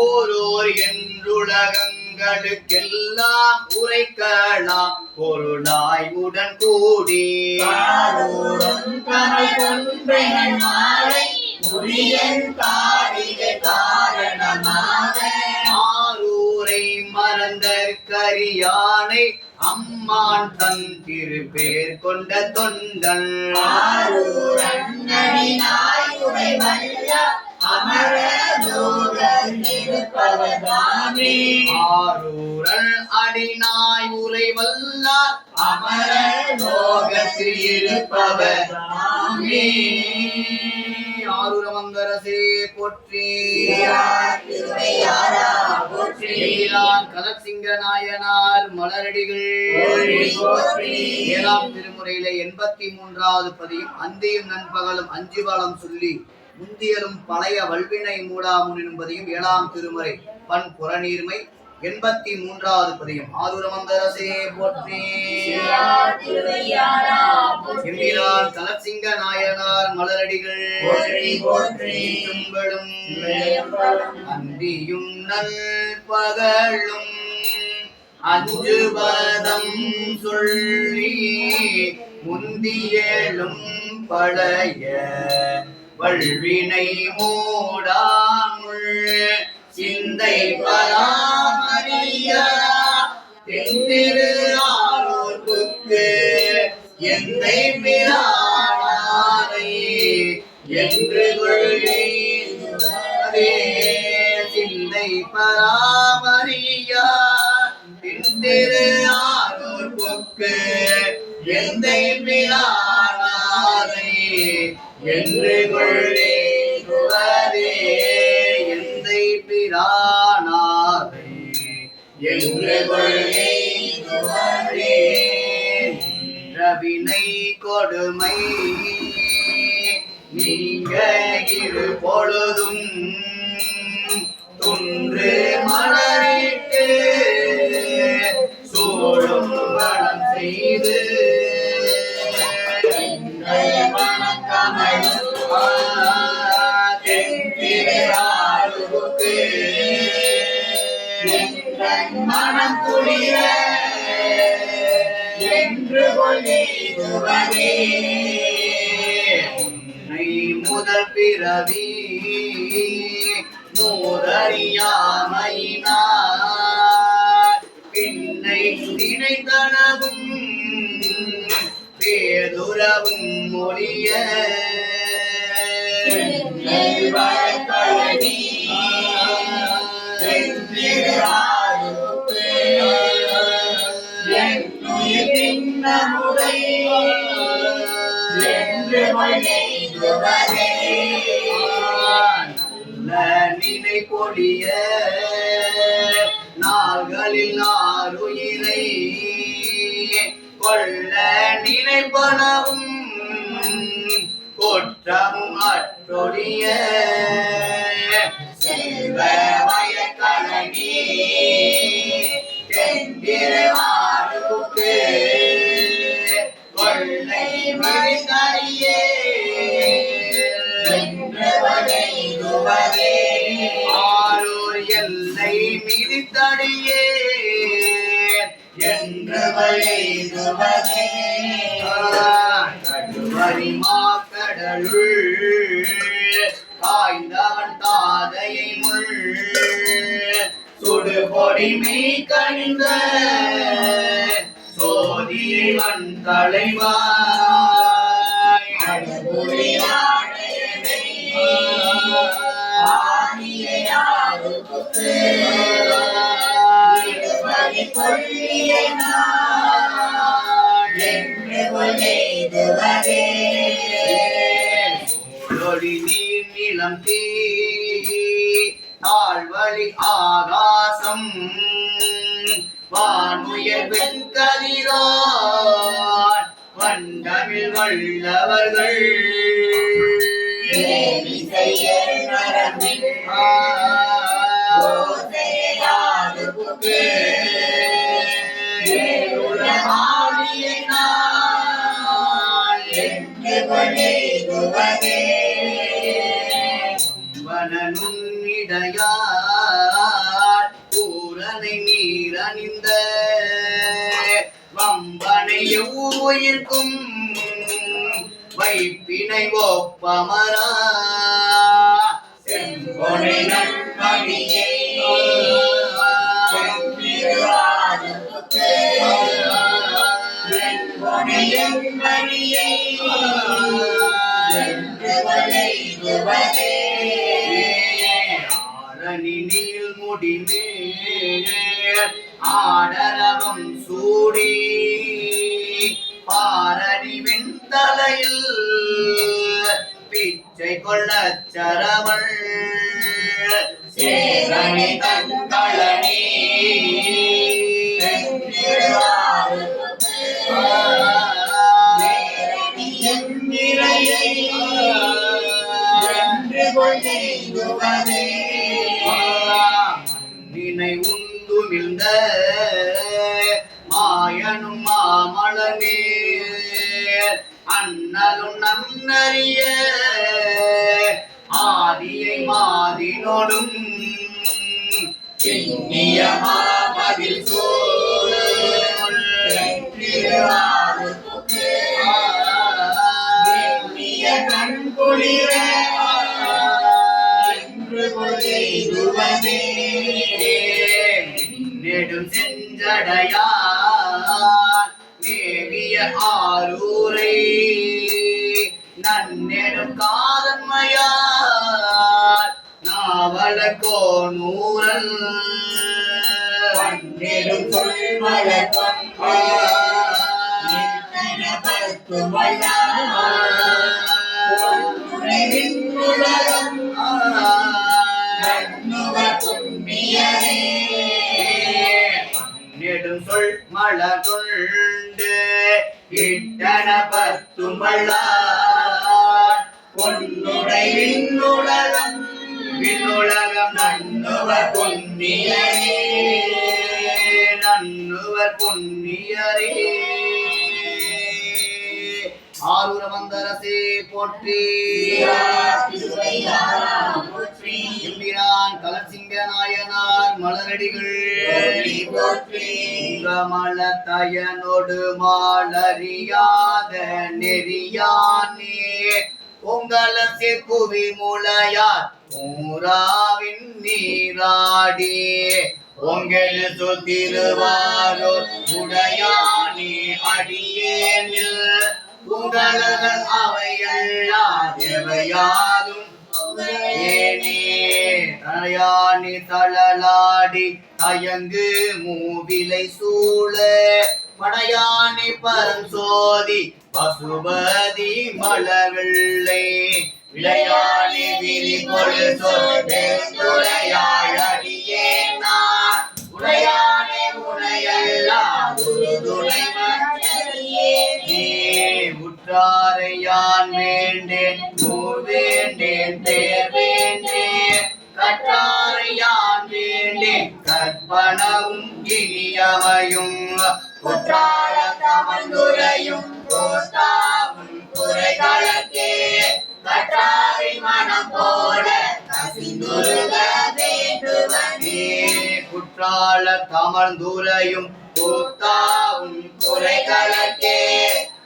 ஓரோர் என்றுலகங்களுக்கெல்லாம் உரைக்கலாம் பொருளாய் உடன் கூடி
ஆரூரம் கமை கொன்றைகள் மாலை முரியன் காரிகை காரணமாக
ஆரூரை மறந்தற்கரியானை அம்மான் தன் திருப்பேர் கொண்ட தொண்டன்
ஆரூரன் அடிநாயுரை வல்ல அமர லோகர் இருப்பவதாமே
ஆரூரன் அடிநாய் உரை வல்லார்
அமர
லோகத்தில் இருப்பவர்
லோகத்திலிருப்பவதாமே
ஆரூரமங்கரசே போற்றி
திருவையாரா போற்றி
ஸ்ரீராம் கலசிங்க நாயனார் மலரடிகள்
போற்றி போற்றி.
7ஆம் திருமுறையிலே 83வது பதியும் அந்தியும் நண்பகலும் 5 காலம் சொல்லி முந்தியலும் பழைய வல்வினை மூடாமுன் என்பதையும் 7ஆம் திருமுறை பண் புறநீர்மை 83வது பதியும் ஆரூரமங்கரசே போற்றி
திருவையாரா போற்றி
எம்பிரான் கலசிங்க நாயனார் மலரடிகள்
போற்றி போற்றி.
துங்களும்
மேம்படும்
அந்தியும் நல்பகலும் 5 பதம் சொல்லி முந்தியலும் பழைய வல்வினை மூடாமுள் சிந்தை பராமரிய தென்திரு ஆரூர்க்கு எந்தை பிரானாரை என்று கொள்கிறே சிந்தை பராமரிய தென்திரு ஆரூர்க்கு எந்தை பிரானாரை என்று கொள்கிறே எந்தை பிரானாரை என்று கொள்கிறே ரவினை கொடுமை நீங்க இரு பொழுதும் துன்று மலரிட்டு சூழும் வளம் செய்து தென்திரையாளுக்கு
மனம் குளிர என்று கொள்ளுவதே
உன்னை முதல் பிறவி மூதறியாமையினார் பின்னை நினைத்தனவும் பேதுரவும் மொழிய
வழக்கழனி சென்றிராளுக்கு என்னுயிர் தின்னமுதை என்று கொள்ளுவதே
நினை பொழிய நாள்களில் ஆறுயிரை கொள்ள நினைப்பனவும் குற்றமும் அற்றொழிய
செல்வ வயக்கழனி தென்திருவாளுக்கு
கொள்ளை மறைந்தறியே
என்று கொள்ளுவதே
ஆரூர் எல்லை மிதித்தடியே
என்று கொள்ளுவதே
கடுவரி மாக்கடலுள் காய்ந்தவன் தாதையை முள் சுடுபொடி மெய் கணிந்த சோதியை வன் தலைவா
புக்கு இருபடி கொள்ளியை என்று கொள்ளைதுவரே
ஒளி நீர் நிலம் தீ ஆழ்வழி ஆகாசம் வானுயர் வெண்கதிரான் வண்டமிழ் வல்லவர்கள்
ஓசையாது புக்கு என்று கொள்ளைதுவரே
வனனுன்னிடையார் பூரனை நீரணிந்த வம்பனை உயிர்க்கும் வைப்பினை ஒப்பமரா
செம்பொனை நன்மணியை செம்பிருவாது புக்கு செம்பொனை நன்மணியை என்று கொள்ளைதுவரே
ஆரணி நீள் முடிமேல் ஆடரவம் சூடி பாரணி வெண்தலையில் பிச்சை கொள்ளச் சரவள்
சேரணி தங்களனே செம்பிருவாது புக்கு நேரணி எந்திரையை என்று கொள்ளைதுவரே
நினை உண்டுமிழ்ந்த மாயனும் மாமளனே அண்ணலும் நன்னறிய ஆதியை மாதினோடும்
சின்னிய மாமதில் சூழ் செம்பிருவாது புக்கு எண்ணிய கண்குளிர என்று கொள்ளைதுவரே
நெடும் செஞ்சடையார் மேவிய ஆரூரை நன்னெடும் காதன்மையார் நாவல கோனூரல்
பன்னெடும் சொல்மலர் நித்தன பத்து உலகம் நன்னுவ புண்ணியரே
நெடும் சொல் மலர்கொண்டு இட்டன பத்துமல்லார் பொன்னுடை விண்ணுலகம் விண்ணுலகம் நன்னுவர் புண்ணியரே நன்னுவர் புண்ணியரே ஆரூர மந்தரசே போற்றி எம்பிரான் கலர்சிங்க நாயனார் மலரடிகள் மல தயனொடு மாலறியாத நெறியானே பொங்கலசே குவி முளையார் ஊராவின் நீராடி பொங்கல் சொத்திருவாரோ உடையானே அடியேனில் உங்களர்கள் அவையல்லாதவையாரும் தனையானி தளலாடி தயங்கு மூவிலை சூழ படையானி பரஞ்சோதி பசுபதி மலவெள்ளை விளையாடி விரி கொடு சொல்லையாடியே நான் உடையானே உனையெல்லாம் துணை உற்றாரையான் வேண்டேன் நூல் வேண்டேன் பேர் வேண்டேன் கற்றாரையான் வேண்டேன் கற்பனவும் இனியமையும்
குற்றால கமழ்ந்துரையும் கோட்டாவும் குறைகளக்கே கற்றாரை மனம் போல கசிந்துருக வேண்டுவனே
குற்றால கமழ்ந்துரையும் கூத்தாவும்
குறைகளக்கே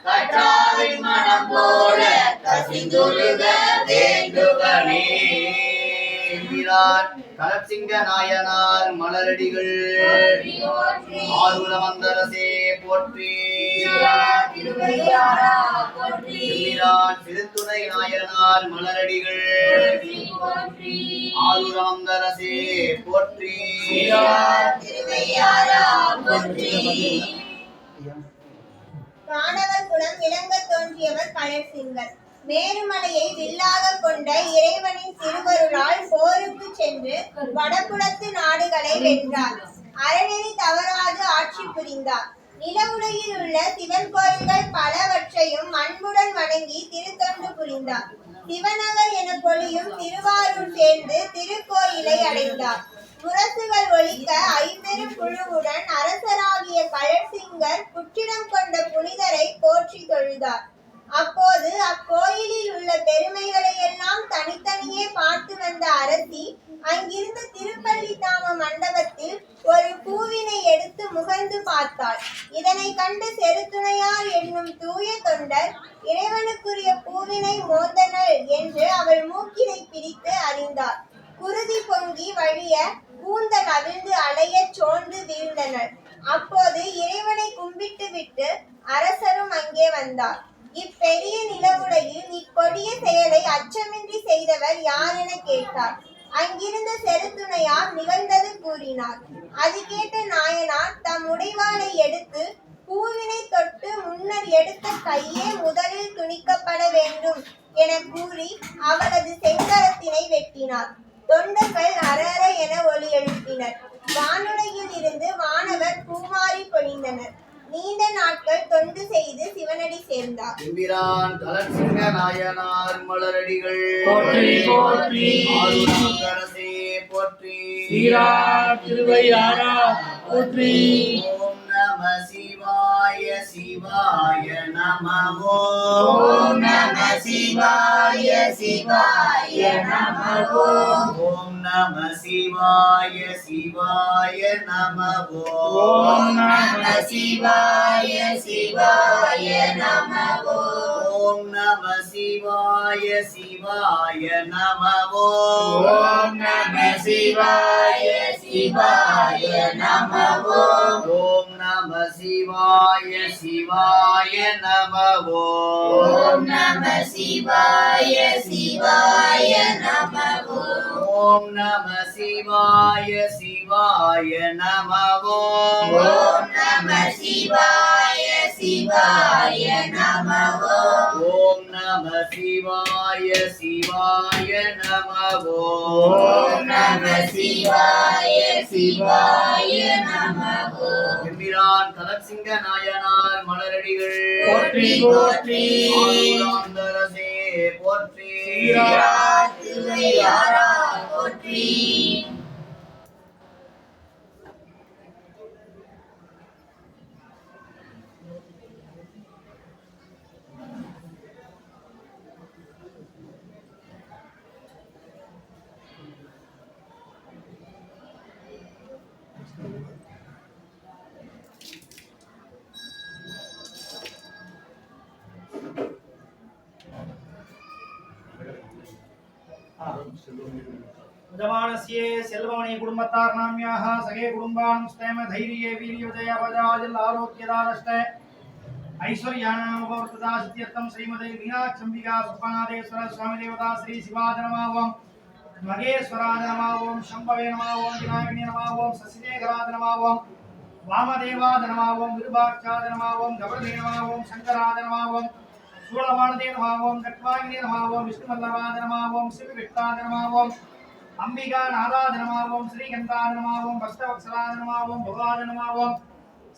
கற்றாரை மனம் போல கசிந்துருக வேண்டுவனே
கலர்சிங்க நாயனார் மலரடிகள் ஆரூர மந்தரசே போற்றி எம்பிரான் சிறுத்துணை நாயனார் மலரடிகள் ஆரூர ஆரூராந்தரசே போற்றி.
திருவையாரா போற்றி. வானவர் குலம் விளங்க தோன்றியவர் கழற்சிங்கர். மேருமலையை வில்லாக கொண்ட இறைவனின் திருவருளால் போருக்கு சென்று வடபுலத்து நாடுகளை வென்றார். அறநெறி தவறாது ஆட்சி புரிந்தார். நிலவுலகில் உள்ள சிவன் கோயில்கள் பலவற்றையும் அன்புடன் வணங்கி திருத்தொண்டு புரிந்தார். சிவநகர் என பொழியும் திருவாரூர் சேர்ந்து திருக்கோயிலை அடைந்தார். முரசுகள் ஒலிக்க ஐம்பெரும் குழுவுடன் அரசராகிய கழற்சிங்கர் புற்றிடம் கொண்ட புனிதரை போற்றி தொழுதார். அப்போது அக்கோயிலில் உள்ள பெருமைகளை எல்லாம் தனித்தனியே பார்த்து வந்த அரசி அங்கிருந்த திருப்பள்ளி தாம மண்டபத்தில் ஒரு பூவினை எடுத்து முகர்ந்து பார்த்தாள். இதனை கண்டு செருத்துணையார் என்னும் தூய தொண்டர் இறைவனுக்குரிய பூவினை மோந்தனள் என்று அவள் மூக்கினை பிடித்து அறிந்தார். குருதி பொங்கி வழிய கூந்தல் அவிழ்ந்து அலைய சோர்ந்து வீழ்ந்தனர். அப்போது இறைவனை கும்பிட்டு விட்டு அரசரும் அங்கே வந்தார். இப்பெரிய நிலவுலகில் இக்கொடிய செயலை அச்சமின்றி செய்தவர் யார் என கேட்டார். அங்கிருந்த செருத்துணையார் நிகழ்ந்தது கூறினார். அது கேட்ட நாயனார் தம் உடைவாளை எடுத்து பூவினை தொட்டு முன்னர் எடுத்த கையே முதலில் துணிக்கப்பட வேண்டும் என கூறி அவளது செங்கரத்தினை வெட்டினார். தொண்டர்கள் அரர என ஒலி எழுப்பினர். வானுலகில் இருந்து வானவர் பூமாரி பொழிந்தனர். நீண்ட நாட்கள் தொண்டு செய்து சிவனடி சேர்ந்தார்.
எம்பிரான் கழற்சிங்க நாயனார் மலரடிகள்
போற்றி போற்றி.
ஆரூராந்தரசே போற்றி.
திருவையாரா போற்றி.
ஓம் நம சிவாய சிவாய நம.
ஓம் நம சிவாய சிவாய நம.
ஓம் நம சிவாய சிவாய நம.
ஓம் நம
சிவாய சிவாய நம.
ஓம் நம சிவாய சிவாய நம.
ஓம் நம சிவாய சிவாய நம.
ஓம் நம சிவாய சிவாய நம.
ஓம் நம சிவாய சிவாய நம.
ஓம் நம சிவாய சிவாய நம.
ஓம் நம சிவாய சிவாய நம.
ஓம் நம சிவாய சிவாய நம.
ஓம் நம சிவாய சிவாய நம.
எம்பிரான் கழற்சிங்க நாயனார் மலரடிகள்
போற்றி போற்றி.
ஆரூராந்தரசே போற்றி.
திருவையாரா போற்றி.
यजमानस्ये सेल्वमणि कुटुंबतार नाम्याः सगे कुटुंबान् स्तेम धैर्ये वीर्यजय वजाजल आरोग्यदानष्टे ऐश्वर्याणामवर्तदा सिद्ध्यर्थं श्रीमते मीनाक्षम्बिका सुप्पनादेश्वर स्वामी देवता श्री शिवाय नमः ओम महेश्वराय नमः ओम शंभवे नमः ओम विनायकने नमः ओम शशिशेखराय नमः ओम वामदेवाय नमः ओम विरूपाक्षाय नमः ओम गवरदे नमः ओम शंकराय नमः ओम शूलवाणदे नमः ओम दट्वागिने नमः ओम विष्णुवल्लभाय नमः ओम शिवविष्टाय नमः ओम अंबिका नादाय नमः ओम श्रीगंधाय नमः ओम भक्तवत्सलाय नमः ओम भवाय नमः ओम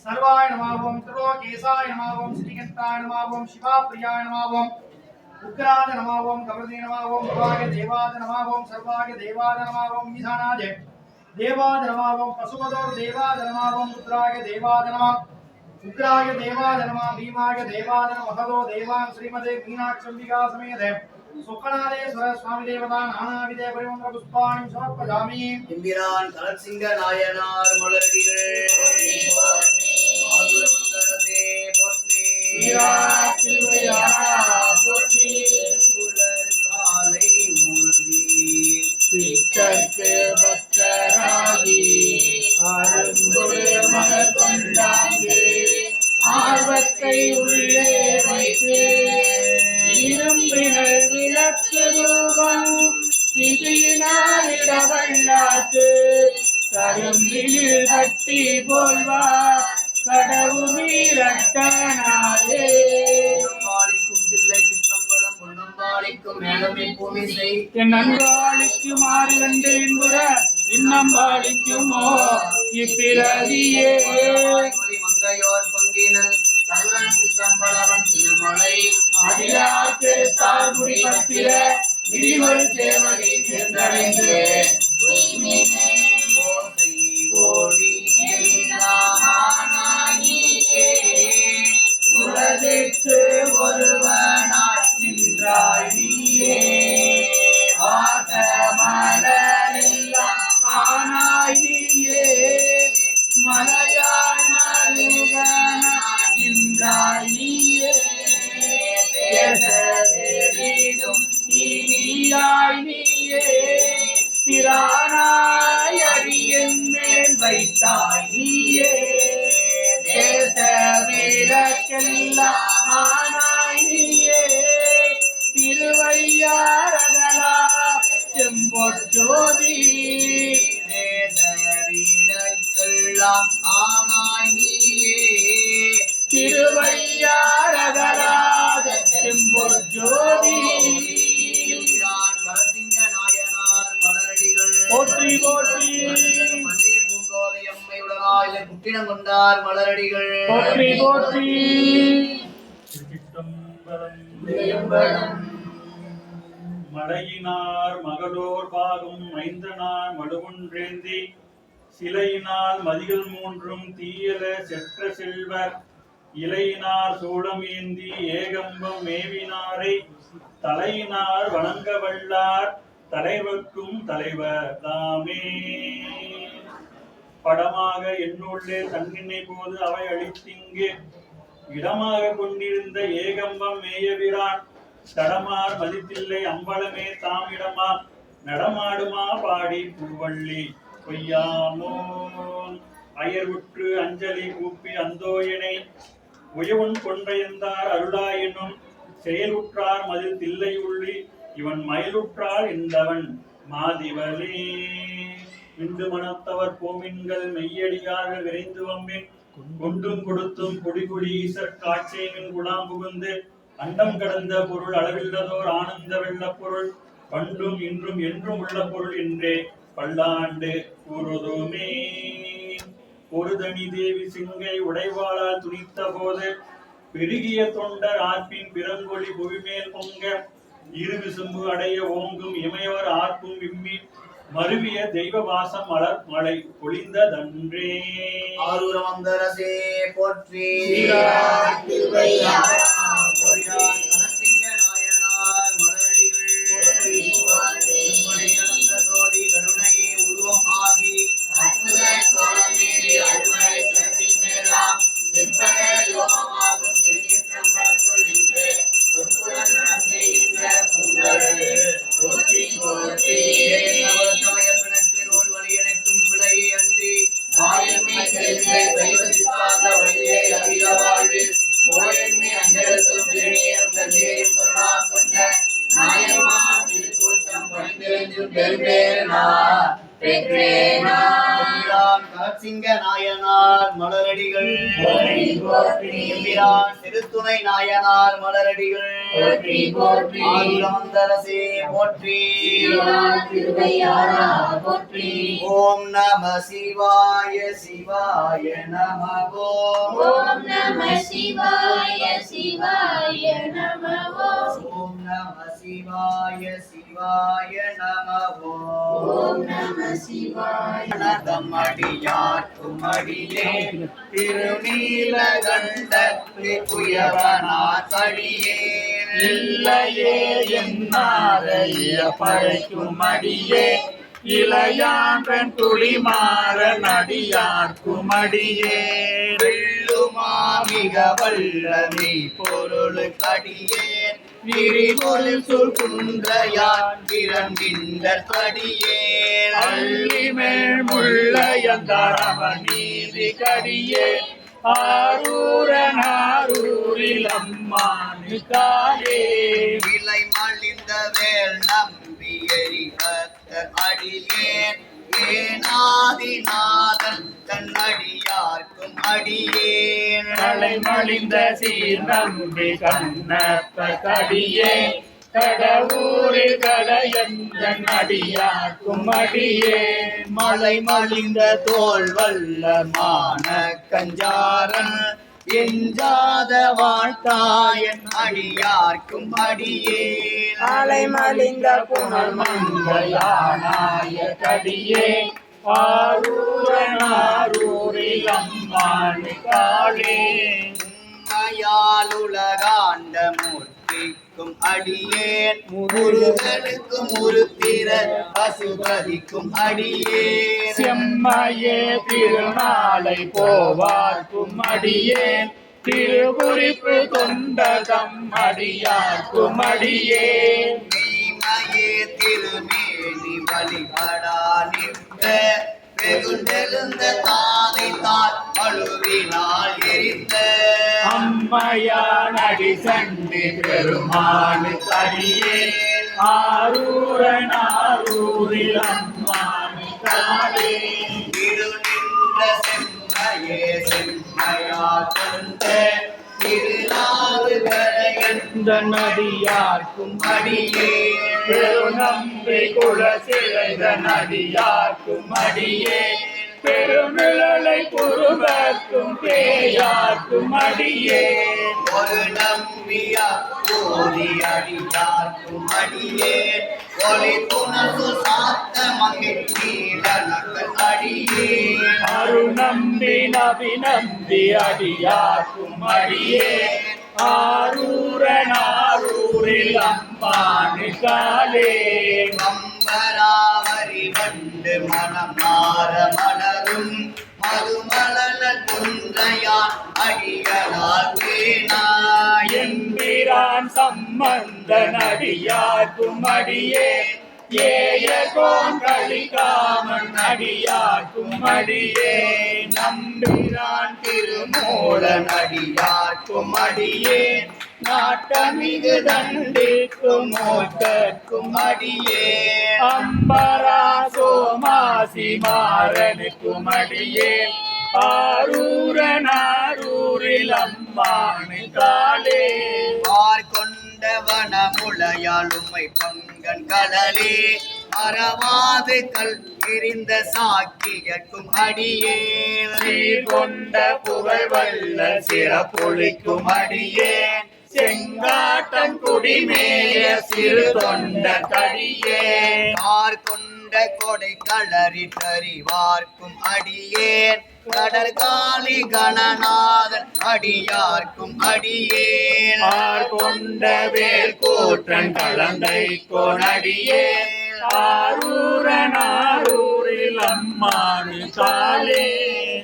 सर्वाय नमः ओम त्रिलोकेशाय नमः ओम श्रीगंधाय नमः ओम शिवाप्रियाय नमः ओम उग्राय नमः ओम गवरदे नमः ओम भवाय देवाय नमः ओम सर्वाय देवाय नमः ओम ईशानाय देवाय नमः ओम पशुपतोर देवाय नमः ओम रुद्राय देवाय नमः उग्राय देवाय नमः भीमाय देवाय नमः महदो देवाय श्रीमते मीनाक्षम्बिका समेत सुखनादेश्वर स्वामी देवता नानाविधे परिमंगल पुष्पाणि समर्पयामि.
எம்பிரான் கழற்சிங்க நாயனார் மலரடிகள் ஆரூராந்தரசே போற்றி.
திருவையாரா போற்றி.
புலர் காலை மூழ்கி
பித்தர்க்கு பக்தராகி அரும்புடு மலர் கொண்டாங்கு ஆர்வத்தை உள்ளே வைத்து விரும்பினர் விளக்கு ரூபம் இது கரும்பினாலிட வல்லாக்கு கரும்பினில் கட்டி போல்வா கடவு மீறட்டனாலே
பாலிக்கும் தில்லை சிற்றம்பலம் பொன்னம் பாலிக்கும் மேலமை பூமி செய்
என் அன்பாளிக்கு மாறு கண்டு இன்புற இன்னம் பாலிக்குமோ இப்பிறவியே
மொழி மங்கையோர் பங்கினல் சல்வன் சிற்றம்பலவன் திருமலை
அதிலாக்கு தாழ்முடி பத்திர விடிவொரு சேவடி சேர்ந்தடைந்து
ஓசை ஓடி எல்லாமானாயே
உலகிற்கு ஒருவனாய் நின்றாய் நீயே வாசமலரெல்லாம் ஆனாய் நீயே மலையாய் மருகனாய் நின்றாய் நீயே பேச பெரிதும் இனியாய் நீயே பிரானாய் அடியன் மேல் வைத்தாய் நீயே தேச வீரக்கெல்லாம் ஆனாய் நீயே திருவையாரகலா செம்பொற்சோதி
வீரக்கெல்லாம் ஆனாய் நீயே
திருவையாரகலாத செம்பொற்சோதி
கரசிங்க நாயனார் மலரடிகள்
போற்றி போற்றி
மல்லிய பூங்கோதை அம்மை உலகாயில புட்டினம் கொண்டார் மலரடிகள்
போற்றி போற்றி
மலையினார் மகளோர் பாகும் மைந்தனார் மடுவொன்றேந்தி சிலையினால் மதிகள் மூன்றும் தீயல செற்ற செல்வர் இலையினார் சூளமேந்தி ஏகம்பம் மேவினாரை தலையினார் வணங்க வல்லார் தலைவர்க்கும் தலைவர் தாமே படமாக என்னுள்ளே தன்னினை போது அவை அளித்திங்கு இடமாக கொண்டிருந்த ஏகம்பம் மேயவிரான் தடமார் மதித்தில்லை அம்பலமே தாமிடமா நடமாடுமா பாடி பூவள்ளி பொய்யாமோன் அயர்வுற்று அஞ்சலி கூப்பி அந்தோயனை உயவன் கொன்றையந்தார் அருளாயினும் செயலுற்றார் மதில் தில்லை உள்ளி இவன் மயிலுற்றார் என்றவன் மாதிவலே இந்து மனத்தவர் போமின்கள் மெய்யடியார்கள் விரைந்து வம்பின் கொண்டும் கொடுத்தும் குடிகுடி ஈசற் காட்சியின் குலாம் புகுந்து அண்டம் கடந்த பொருள் அளவில்லதோர் ஆனந்த வெள்ள பொருள் பண்டும் இன்றும் என்றும் உள்ள பொருள் என்றே பல்லாண்டு கூறுதுமே ஒரு தனி தேவி சிங்கை உடைவாளால் துணித்த போது பெருகிய தொண்டர் ஆர்ப்பின் பிறங்கொழி புவிமேல் பொங்க இரு விசும்பு அடைய ஓங்கும் இமையோர் ஆர்ப்பும் விம்மி மருவிய தெய்வ வாசம் மலர் மழை பொழிந்ததன்றே
ஆரூரமந்தரசே போற்றி கனசிங்க நாயனார் மலரடிகள் திருமலை கடந்த சோதி கருணையே உருவம் ஆகி கனசிங்க நாயனார் மலரடிகள் திருத்துணை நாயனார் மலரடிகள் ஆரூரமந்தரசே போற்றி ஓம் நம சிவாய சிவாய நம
ஓம் நம சிவாய சிவாய நம
ஓம் நம சிவாய சிவாய நம
ஓம் நம சிவாய
அடியாற்றுமடியே திருநீலகண்டத்து புயவனாடியே
இல்லையே என்னாரைய பழைக்கும் அடியே இளையான் துளிமாற நடியார்க்கும் அடியே
வெள்ளுமா மிக வல்லமை பொருளுக்கடியேன் விரிபொருள் சொல் குன்றையான் விரங்கின்ற படியேன்
அள்ளிமேல் முள்ளையந்தரவ நீதி கடியே ஆரூரனாரூரில் அம்மானு காலே
விலை மலிந்த வேல் நம்பி எரிகத்த அடியேன் ஏனாதிநாதன் தன் அடியார்க்கும் அடியேன்
தலைமலிந்த சீர் நம்பி கண்ணப்ப கடியே கடவுரில் கடையந்தன் அடியார்க்கும் அடியே
மலை மலிந்த தோல் வல்லமான கஞ்சாரன் எஞ்சாத வாழ்த்தாயன் அடியார்க்கும் அடியேன்
அலைமலிந்த புனல் மங்கையானாய கடியே ஆரூரனாரூரில் அம்மானு காளே
உம்மையாலுலகாண்ட மூர்த்திக்கும் அடியேன் முருகனுக்கும் முருத்திர பசுபதிக்கும் அடியேன்
செம்மையே திருநாளை போவார்க்கும் அடியேன் திருக்குறிப்பு கொண்டதம் அடியார்க்கும் அடியேன்
மெய்மையே திருமேனி வழிபடா நின்ற வெகுண்டெழுந்த தானை தான் அழுவினால் எரிந்த
அம்மையான் அடி சண்டி பெருமானு கடியே ஆரூரனாரூரில் அம்மானு காளே
இரு நின்ற செம்மையே செம்மையா கொண்ட திருநாவு கரையன்
இந்த நடியார்க்கும்
அடியேன்
பெருநம்பி குலசிறைத நடியார்க்கும் அடியே பெருநிழலை குருவர்க்கும் பேயார்க்கும் அடியே
ஒரு நம்பியா போதி அடியார்க்கும் அடியேன் ஒளி துணசு சாத்த மங்கை நீலனங்கள் அடியேன்
அருள் நம்பி நபி நம்பி அடியார்க்கும் அடியே ஆரூரனாரூரில் அம்மானு காளே
கம்பராவரி வண்டு மனம் மாற மலரும் மதுமலன குன்றையான் அடிகளால் தேனாய்
எம்பிரான் சம்பந்த நடியார்க்கும் அடியே ஏயகோன் கலிகாமன் அடியார்க்கும் அடியே நம்பிரான்
திருமூலன் அடியார்க்கும் அடியேன் நாட்டமிகு தண்டிக்கும் மோட்டக்கும் அடியேன்
அம்பரா சோமாசி மாறனுக்கும் அடியே ஆரூரனாரூரில் அம்மானு காளே
பார்கொண்ட வனமுளையாளுமை பங்கன் கடலே மறவாது கல் எறிந்த சாக்கியக்கும் அடியேன்
சீர்கொண்ட புகழ் வல்ல சிறப்பொழிக்கும் அடியேன் செங்காட்டன் குடிமேய சிறு தொண்ட கடியே
பார்கொண்ட கொடை களறி தறிவார்க்கும் அடியேன் கடற்காலி கணநாதன் அடியார்க்கும் அடியேன்
கொண்ட வேல் கூற்றன் கலந்தை கொனடியே ஆரூரனாரூரில் அம்மானு காளே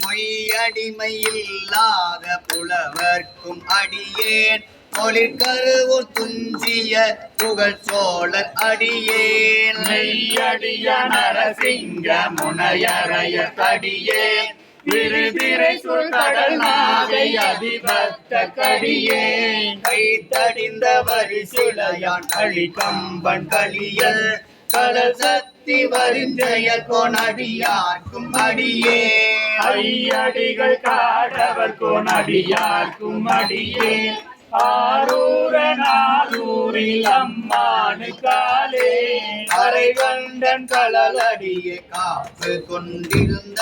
பொய்யடிமை இல்லாத புலவர்க்கும் அடியேன் தொழிற்கருவூர் துஞ்சிய புகழ் சோழர் அடியேன்
மெய்யடிய நரசிங்க முனையறைய கடியேன் விருதிரை சொல் கடல் நாகை அதிபத்த கடியேன்
கைத்தடிந்த வரிசிலையான் அழிகம்பன் களியல் கடல் சக்தி வரிஞ்செய கொனடியார்க்கும் அடியேன்
ஐயடிகள் காடவர் கொனடியார்க்கும் அடியேன் ஆரூரனாரூரில் அம்மானு காளே
அரைகண்டன் கடலடியை காப்பு கொண்டிருந்த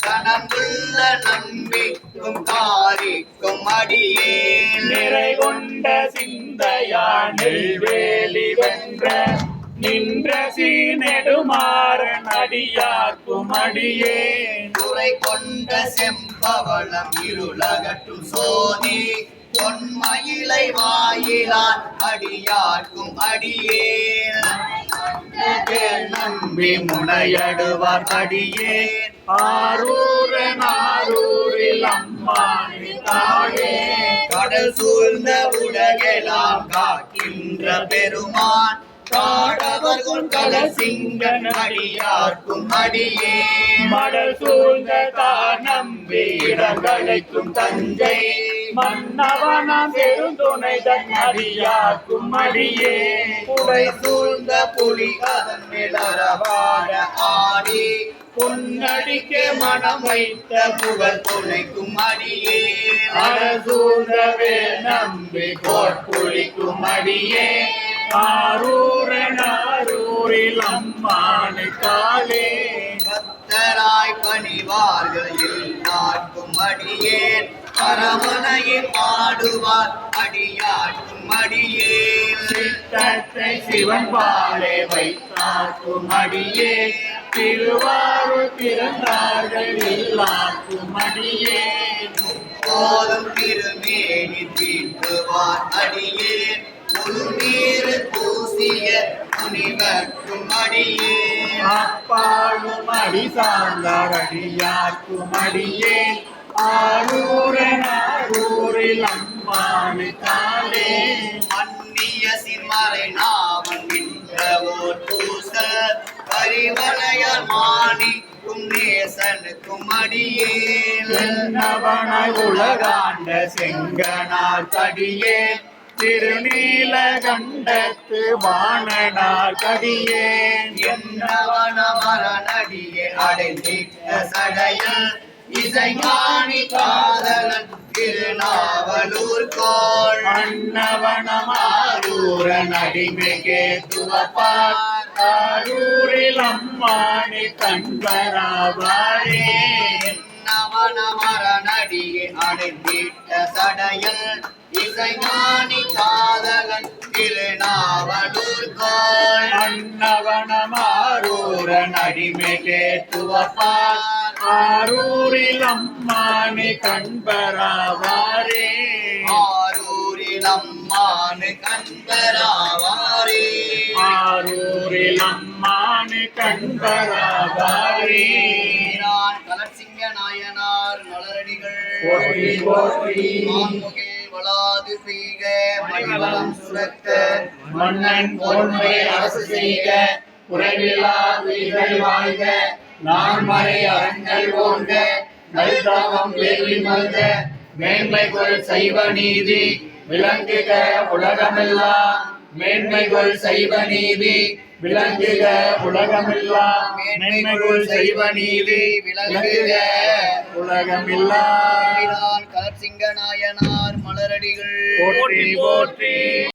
கணங்குள்ள நம்பிக்கும் காரிக்கும் அடியேன்
நிறை கொண்ட சிந்தையானில் வேலி வென்ற நின்ற சீனெடுமாறன் அடியார்க்கும் அடியேன்
துறை கொண்ட செம்பவளம் இருளகட்டும் சோதி பொன்மயிலை வாயிலான் அடியார்க்கும் அடியேன்
நம்பி முனையடுவார் அடியேன் ஆரூரனாரூரில் அம்மானு காளே
கடல் சூழ்ந்த உலகெல்லாம் காக்கின்ற பெருமான் காடவர்கொள் கடசிங்கன் அடியார்க்கும் அடியேன்
மடல் சூழ்ந்த தான் நம்பி இடங்களைக்கும் தஞ்சை மன்னவனாம் பெருந்துணை தன் அடியாக்கும் அடியே
புடை சூழ்ந்த புலி அதன் நிலரவாட ஆடி
பொன்னடிக்கே மனம் வைத்த
புகழ் துணைக்கும் அடியே
அரசூழவே நம்பி கோட்புளிக்கும் அடியே ஆரூரில் அம்மானு காலே
பக்தராய் பணிவார்கள் எல்லாருக்கும் அடியேன் அரமனையில் பாடுவார் அடியாட்கும் அடியேன்
சித்தத்தை சிவன் பாலே வைத்தாக்கும் அடியே திருவாரூர் பிறந்தார்கள் எல்லாருக்கும் அடியே
போதும் திருமேனி தீட்டுவார் அடியேன் முழுநீர் பூசிய முனிவர்க்கும் அடியேன்
அப்பாலும் அடி சார்ந்தார் அடியாக்கும் அடியே ஆரூரில் அம்மானு காலே
மன்னிய சிம்மரை நாமன் நின்றவோர் பூச பரிவளையார் மாணிக்கும் நேசனுக்கும் அடியேன்
என்னவனாய் உலகாண்ட செங்கனார் கடியே திருநீலகண்டத்து வாணனார் கடியேன்
என்னவன மரணடியே அடைந்திட்ட சடையன் இசைஞானி காதலன் திருநாவலூர் கோள்
அன்னவனமாரூரன் அடிமைக்கே துவப்பார் ஆரூரில் அம்மானி கண்பராவாரே
என்னவன மரணடியே அடைந்திட்ட சடையன் இசைஞானி காதலன் திருநாவலூர் கோள்
அன்னவனமாரூரன் அடிமைக்கே துவப்பார் ஆரூரில் அம்மானி கண்பராவாரே
ஆரூரில் அம்மானு கண்பராவாரே
ஆரூரில் அம்மானு கண்பராவாரே
நான் கலர்சிங்க நாயனார் மலரடிகள்
போற்றி போற்றி
மான்முகில் வளாது பெய்க மகிழ்வளம் சுரக்க
மன்னன் போன்மை அரசு செய்க குறைவில்லா உயிர்கள் வாழ்க நான்மறை அறங்கள் ஓங்க நல்தவம் வேள்வி மல்க மேன்மைகொள் சைவ நீதி விளங்குக உலகமெல்லாம் மேன்மைகொள் சைவ நீதி விளங்குக உலகமெல்லாம் மேன்மைகொள் சைவ நீதி விளங்குக உலகமெல்லாம்
கலர்சிங்க நாயனார் மலரடிகள்
போற்றி போற்றி